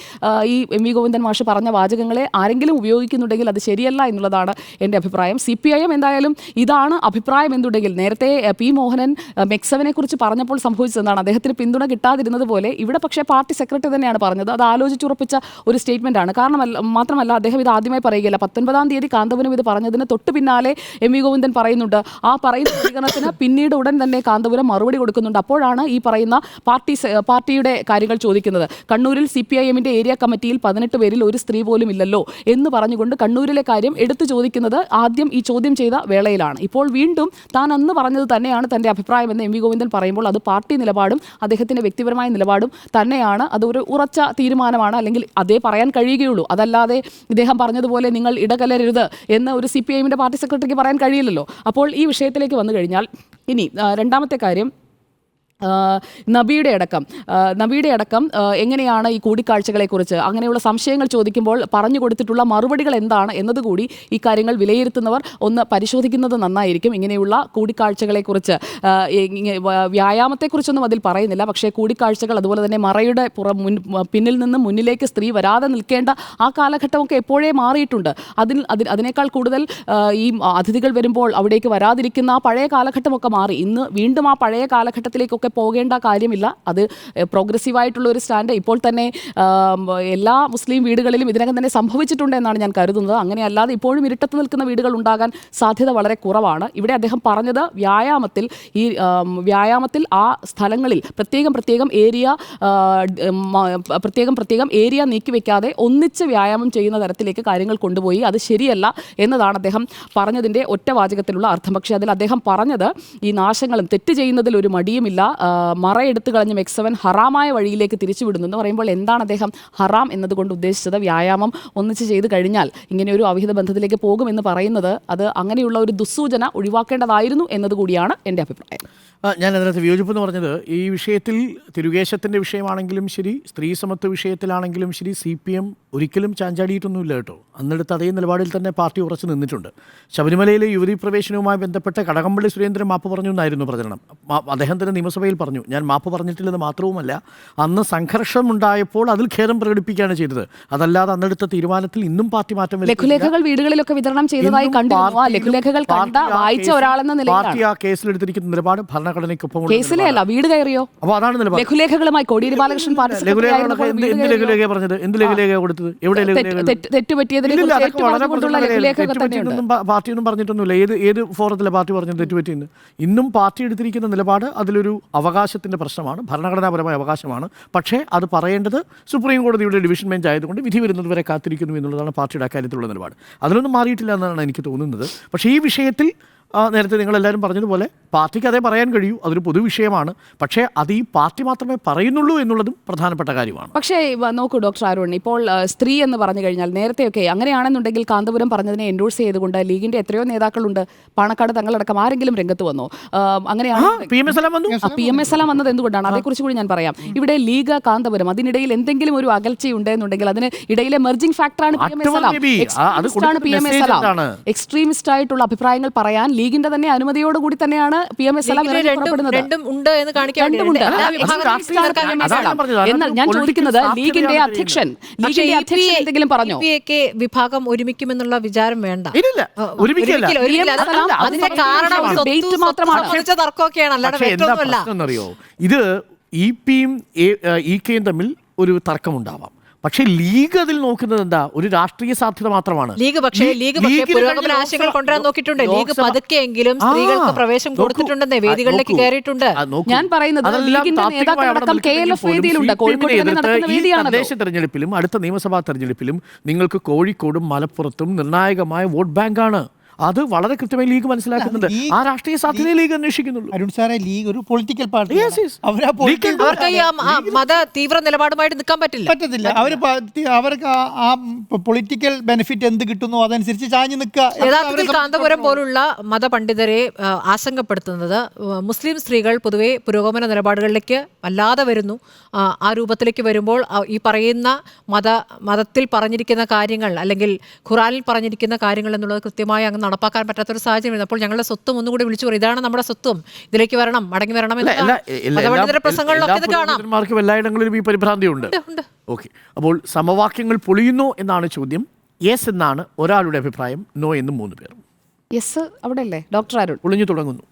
Speaker 5: ഈ എം വി ഗോവിന്ദൻ മാഷ് പറഞ്ഞ വാചകങ്ങളെ ആരെങ്കിലും ഉപയോഗിക്കുന്നുണ്ടെങ്കിൽ അത് ശരിയല്ല എന്നുള്ളതാണ് എൻ്റെ അഭിപ്രായം. CPIM എന്തായാലും ഇതാണ് അഭിപ്രായം എന്നുണ്ടെങ്കിൽ, നേരത്തെ പി മോഹനൻ മെക്സവനെ കുറിച്ച് പറഞ്ഞപ്പോൾ സംഭവിച്ചതെന്താണ്, അദ്ദേഹത്തിന് പിന്തുണ കിട്ടാതിരുന്നത് പോലെ ഇവിടെ പക്ഷേ പാർട്ടി സെക്രട്ടറി തന്നെയാണ് പറഞ്ഞത്. അത് ആലോചിച്ചുറപ്പിച്ച ഒരു സ്റ്റേറ്റ്മെൻ്റ് ആണ്. മാത്രമല്ല അദ്ദേഹം ഇത് ആദ്യമായി പറയുകയില്ല. 19-ാം തീയതി കാന്തപുരം ഇത് പറഞ്ഞതിന് തൊട്ട് പിന്നാലെ എം വി ഗോവിന്ദൻ പറയുന്നുണ്ട്. ആ പറയുന്ന പ്രതികരണത്തിന് പിന്നീട് ഉടൻ തന്നെ കാന്തപുരം മറുപടി കൊടുക്കുന്നുണ്ട്. അപ്പോഴാണ് ഈ പറയുന്ന പാർട്ടിയുടെ കാര്യങ്ങൾ ചോദിക്കുന്നത്. കണ്ണൂരിൽ CPIMന്റെ ഏരിയ കമ്മിറ്റിയിൽ 18 പേരിൽ ഒരു സ്ത്രീ പോലും ഇല്ലല്ലോ എന്ന് പറഞ്ഞുകൊണ്ട് കണ്ണൂരിലെ കാര്യം എടുത്തു ചോദിക്കുന്നത് ആദ്യം ഈ ചോദ്യം ചെയ്ത വേളയിലാണ്. ഇപ്പോൾ വീണ്ടും താൻ അന്ന് പറഞ്ഞത് തന്നെയാണ് തൻ്റെ അഭിപ്രായമെന്ന് എം വി ഗോവിന്ദൻ പറയുമ്പോൾ അത് പാർട്ടി നിലപാടും അദ്ദേഹത്തിൻ്റെ വ്യക്തിപരമായ നിലപാടും തന്നെയാണ്. അതൊരു ഉറച്ച തീരുമാനമാണ്, അല്ലെങ്കിൽ അതേ പറയാൻ കഴിയുകയുള്ളൂ. അതല്ലാതെ ഇദ്ദേഹം പറഞ്ഞതുപോലെ നിങ്ങൾ ഇടകലരരുത് എന്ന് ഒരു CPIMന്റെ പാർട്ടി സെക്രട്ടറിക്ക് പറയാൻ കഴിയില്ലല്ലോ. അപ്പോൾ ഈ വിഷയത്തിലേക്ക് വന്നു കഴിഞ്ഞാൽ ഇനി രണ്ടാമത്തെ കാര്യം, നബിയുടെ അടക്കം എങ്ങനെയാണ് ഈ കൂടിക്കാഴ്ചകളെക്കുറിച്ച് അങ്ങനെയുള്ള സംശയങ്ങൾ ചോദിക്കുമ്പോൾ പറഞ്ഞു കൊടുത്തിട്ടുള്ള മറുപടികൾ എന്താണ് എന്നതുകൂടി ഈ കാര്യങ്ങൾ വിലയിരുത്തുന്നവർ ഒന്ന് പരിശോധിക്കുന്നത് നന്നായിരിക്കും. ഇങ്ങനെയുള്ള കൂടിക്കാഴ്ചകളെക്കുറിച്ച് വ്യായാമത്തെക്കുറിച്ചൊന്നും അതിൽ പറയുന്നില്ല. പക്ഷേ കൂടിക്കാഴ്ചകൾ, അതുപോലെ തന്നെ മറയുടെ പിന്നിൽ നിന്ന് മുന്നിലേക്ക് സ്ത്രീ വരാതെ നിൽക്കേണ്ട ആ കാലഘട്ടമൊക്കെ എപ്പോഴേ മാറിയിട്ടുണ്ട്. അതിനേക്കാൾ കൂടുതൽ ഈ അതിഥികൾ വരുമ്പോൾ അവിടേക്ക് വരാതിരിക്കുന്ന ആ പഴയ കാലഘട്ടമൊക്കെ മാറി. ഇന്ന് വീണ്ടും ആ പഴയ കാലഘട്ടത്തിലേക്കൊക്കെ പോകേണ്ട കാര്യമില്ല. അത് പ്രോഗ്രസീവായിട്ടുള്ള ഒരു സ്റ്റാൻഡ് ഇപ്പോൾ തന്നെ എല്ലാ മുസ്ലിം വീടുകളിലും ഇതിനകം തന്നെ സംഭവിച്ചിട്ടുണ്ട് എന്നാണ് ഞാൻ കരുതുന്നത്. അങ്ങനെയല്ലാതെ ഇപ്പോഴും ഇരുട്ടത്ത് നിൽക്കുന്ന വീടുകൾ ഉണ്ടാകാൻ സാധ്യത വളരെ കുറവാണ്. ഇവിടെ അദ്ദേഹം പറഞ്ഞത് വ്യായാമത്തിൽ ആ സ്ഥലങ്ങളിൽ പ്രത്യേകം ഏരിയ നീക്കിവെക്കാതെ ഒന്നിച്ച് വ്യായാമം ചെയ്യുന്ന തരത്തിലേക്ക് കാര്യങ്ങൾ കൊണ്ടുപോയി. അത് ശരിയല്ല എന്നതാണ് അദ്ദേഹം പറഞ്ഞതിൻ്റെ ഒറ്റ വാചകത്തിലുള്ള അർത്ഥം. പക്ഷേ അതിൽ അദ്ദേഹം പറഞ്ഞത് ഈ നാശങ്ങളും തെറ്റ് ചെയ്യുന്നതിൽ ഒരു മടിയുമില്ല, മറയെടുത്ത് കളഞ്ഞ മെക്സവൻ ഹറാമായ വഴിയിലേക്ക് തിരിച്ചുവിടുന്നു എന്ന് പറയുമ്പോൾ എന്താണ് അദ്ദേഹം ഹറാം എന്നതുകൊണ്ട് ഉദ്ദേശിച്ചത്? വ്യായാമം ഒന്നിച്ച് ചെയ്ത് കഴിഞ്ഞാൽ ഇങ്ങനെ ഒരു അവിഹിത ബന്ധത്തിലേക്ക് പോകുമെന്ന് പറയുന്നത് അത് അങ്ങനെയുള്ള ഒരു ദുസ്സൂചന ഒഴിവാക്കേണ്ടതായിരുന്നു എന്നതുകൂടിയാണ് എൻ്റെ അഭിപ്രായം.
Speaker 2: ഞാൻ അതിനകത്ത് വിയോജിപ്പ് എന്ന് പറഞ്ഞത്, ഈ വിഷയത്തിൽ തിരുകേശത്തിൻ്റെ വിഷയമാണെങ്കിലും ശരി, സ്ത്രീ സമത്വ വിഷയത്തിലാണെങ്കിലും ശരി, CPM ഒരിക്കലും ചാഞ്ചാടിയിട്ടൊന്നുമില്ല കേട്ടോ. അന്നെടുത്ത് അതേ നിലപാടിൽ തന്നെ പാർട്ടി ഉറച്ചു നിന്നിട്ടുണ്ട്. ശബരിമലയിലെ യുവതീ പ്രവേശനവുമായി ബന്ധപ്പെട്ട് കടകംപള്ളി സുരേന്ദ്രൻ മാപ്പ് പറഞ്ഞു എന്നായിരുന്നു പ്രചരണം. അദ്ദേഹം തന്നെ നിയമസഭയിൽ പറഞ്ഞു, ഞാൻ മാപ്പ് പറഞ്ഞിട്ടില്ലെന്ന് മാത്രവുമല്ല, അന്ന് സംഘർഷമുണ്ടായപ്പോൾ അതിൽ ഖേദം പ്രകടിപ്പിക്കുകയാണ് ചെയ്തത്. അതല്ലാതെ അന്നെടുത്ത തീരുമാനത്തിൽ ഇന്നും പാർട്ടി മാറ്റം
Speaker 5: ലഘുലേഖകൾ വീടുകളിലൊക്കെ വിതരണം ചെയ്തതായി കണ്ടിരുന്നു. ലഘുലേഖകൾ കണ്ട വായിച്ച ഒരാളെന്ന നിലയിൽ
Speaker 2: പാർട്ടി ആ കേസിലെടുത്തിരിക്കുന്ന നിലപാട് ഭരണഘടനയ്ക്കൊപ്പം
Speaker 5: കേസിലെ അല്ല, വീടുകയറിയോ?
Speaker 2: അപ്പോൾ അതാണ് നിലപാട്.
Speaker 5: ലഘുലേഖകളുമായി കോടിയേരി ബാലകൃഷ്ണൻ
Speaker 2: എന്ത് ലഘുലേഖ പറഞ്ഞത്? എന്ത് ലഘുലേഖ കൊടുത്തത്? എവിടെ പാർട്ടിയൊന്നും പറഞ്ഞിട്ടൊന്നുമില്ല. ഏത് ഫോറത്തിലെ പാർട്ടി പറഞ്ഞത് തെറ്റുപറ്റിയെന്ന്? ഇന്നും പാർട്ടി എടുത്തിരിക്കുന്ന നിലപാട് അതിലൊരു അവകാശത്തിൻ്റെ പ്രശ്നമാണ്, ഭരണഘടനാപരമായ അവകാശമാണ്. പക്ഷേ അത് പറയേണ്ടത് സുപ്രീം കോടതിയുടെ ഡിവിഷൻ ബെഞ്ച് ആയതുകൊണ്ട് വിധി വരുന്നത് വരെ കാത്തിരിക്കുന്നു എന്നുള്ളതാണ് പാർട്ടിയുടെ അക്കാര്യത്തിലുള്ള നിലപാട്. അതിലൊന്നും മാറിയിട്ടില്ല എന്നാണ് എനിക്ക് തോന്നുന്നത്. പക്ഷേ ഈ വിഷയത്തിൽ നേരത്തെ നിങ്ങളെല്ലാവരും പറഞ്ഞതുപോലെ പാർട്ടിക്ക് അതേ പറയാൻ കഴിയൂ, അതൊരു പൊതുവിഷയമാണ്. പക്ഷേ അത് ഈ പാർട്ടി മാത്രമേ പറയുന്നുള്ളൂ എന്നുള്ളതും പ്രധാനപ്പെട്ട കാര്യമാണ്.
Speaker 5: പക്ഷേ നോക്കൂ ഡോക്ടർ അരുൺ, ഇപ്പോൾ സ്ത്രീ എന്ന് പറഞ്ഞു കഴിഞ്ഞാൽ നേരത്തെയൊക്കെ അങ്ങനെയാണെന്നുണ്ടെങ്കിൽ കാന്തപുരം പറഞ്ഞതിനെ എൻഡോഴ്സ് ചെയ്തുകൊണ്ട് ലീഗിന്റെ എത്രയോ നേതാക്കളുണ്ട്, പാണക്കാട് തങ്ങളടക്കം ആരെങ്കിലും രംഗത്ത് വന്നോ? അങ്ങനെയാണ് PMS വന്നത് എന്തുകൊണ്ടാണ്? അതേക്കുറിച്ച് കൂടി ഞാൻ പറയാം. ഇവിടെ ലീഗ്, കാന്തപുരം, അതിനിടയിൽ എന്തെങ്കിലും ഒരു അകൽച്ചയുണ്ട് എന്നുണ്ടെങ്കിൽ അതിന് ഇടയിലെ മെർജിംഗ് ഫാക്ടറാണ് PMS. എക്സ്ട്രീമിസ്റ്റ് ആയിട്ടുള്ള അഭിപ്രായങ്ങൾ പറയാൻ ലീഗിന്റെ തന്നെ അനുമതിയോടുകൂടി തന്നെയാണ് PMS എന്നാൽ ഞാൻ ചോദിക്കുന്നത് ലീഗിന്റെ അധ്യക്ഷൻ എന്തെങ്കിലും പറഞ്ഞോ?
Speaker 4: വിഭാഗം ഒരുമിക്കുമെന്നുള്ള വിചാരം വേണ്ട.
Speaker 2: അതിന്റെ
Speaker 4: കാരണം തർക്കമൊക്കെയാണ്, അല്ലാതെ
Speaker 2: ഇത് EP-യും EK-യും തമ്മിൽ ഒരു തർക്കമുണ്ടാവാം. പക്ഷേ ലീഗ് അതിൽ നോക്കുന്നത് എന്താ, ഒരു രാഷ്ട്രീയ സാധ്യത മാത്രമാണ്.
Speaker 4: ലീഗ് പക്ഷേ പുരോഗമന ആശയങ്ങൾ കൊണ്ടുവരാൻ നോക്കിയിട്ടുണ്ട്. ലീഗ് പതുക്കെയെങ്കിലും സ്ത്രീകൾക്ക് പ്രവേശം കൊടുത്തിട്ടുണ്ടെന്നേ, വേദികളിലേക്ക് കയറിയിട്ടുണ്ട്.
Speaker 5: ഞാൻ പറയുന്നത് ലീഗിന്റെ നേതാക്കളടക്കം KLF വേദിയിലുണ്ട്. കോഴിക്കോട് നടക്കുന്ന വേദിയാണ്.
Speaker 2: തദ്ദേശ തെരഞ്ഞെടുപ്പിലും അടുത്ത നിയമസഭാ തെരഞ്ഞെടുപ്പിലും നിങ്ങൾക്ക് കോഴിക്കോടും മലപ്പുറത്തും നിർണായകമായ വോട്ട് ബാങ്കാണ്. അത് വളരെ കൃത്യമായി ലീഗ് മനസ്സിലാക്കുന്നുണ്ട്. ആ രാഷ്ട്രീയ സാധ്യതയെ ലീഗ് അന്വേഷിക്കുന്നുള്ളൂ.
Speaker 1: അരുൺ സാറെ, ലീഗ് ഒരു പൊളിറ്റിക്കൽ പാർട്ടി.
Speaker 4: അവർക്ക് ഈ മത തീവ്ര നിലപാടുമായിട്ട് നിൽക്കാൻ
Speaker 1: പറ്റത്തില്ല. അവർക്ക് ആ പൊളിറ്റിക്കൽ ബെനിഫിറ്റ് എന്ത് കിട്ടുന്നു അതനുസരിച്ച് ചാഞ്ഞു നിൽക്കുക.
Speaker 4: യഥാർത്ഥത്തിൽ കാന്തപുരം പോലുള്ള മതപണ്ഡിതരെ ആശങ്കപ്പെടുത്തുന്നത് മുസ്ലിം സ്ത്രീകൾ പൊതുവെ പുരോഗമന നിലപാടുകളിലേക്ക് വല്ലാതെ വരുന്നു. ആ രൂപത്തിലേക്ക് വരുമ്പോൾ ഈ പറയുന്ന മതത്തിൽ പറഞ്ഞിരിക്കുന്ന കാര്യങ്ങൾ അല്ലെങ്കിൽ ഖുറാനിൽ പറഞ്ഞിരിക്കുന്ന കാര്യങ്ങൾ എന്നുള്ളത് കൃത്യമായി അങ്ങ് നടപ്പാക്കാൻ പറ്റാത്തൊരു സാഹചര്യം. അപ്പോൾ ഞങ്ങളുടെ സ്വത്തും ഒന്നുകൂടി വിളിച്ചു പറയും, ഇതാണ് നമ്മുടെ സ്വത്തും, ഇതിലേക്ക് വരണം, മടങ്ങി വരണം എന്ന് പ്രസംഗങ്ങളിലൊക്കെ ഇത് കാണാം.
Speaker 2: എല്ലായിടങ്ങളിലും ഈ പരിഭ്രാന്തിയുണ്ട്. ഓക്കെ, അപ്പോൾ സമവാക്യങ്ങൾ പൊളിയുന്നു എന്നാണ് ചോദ്യം. യെസ് എന്നാണ് ഒരാളുടെ അഭിപ്രായം, നോ എന്നും 3 പേർ.
Speaker 5: യെസ് അവിടെ അല്ലേ ഡോക്ടർ അരുൺ?
Speaker 2: പൊളിഞ്ഞു തുടങ്ങുന്നു.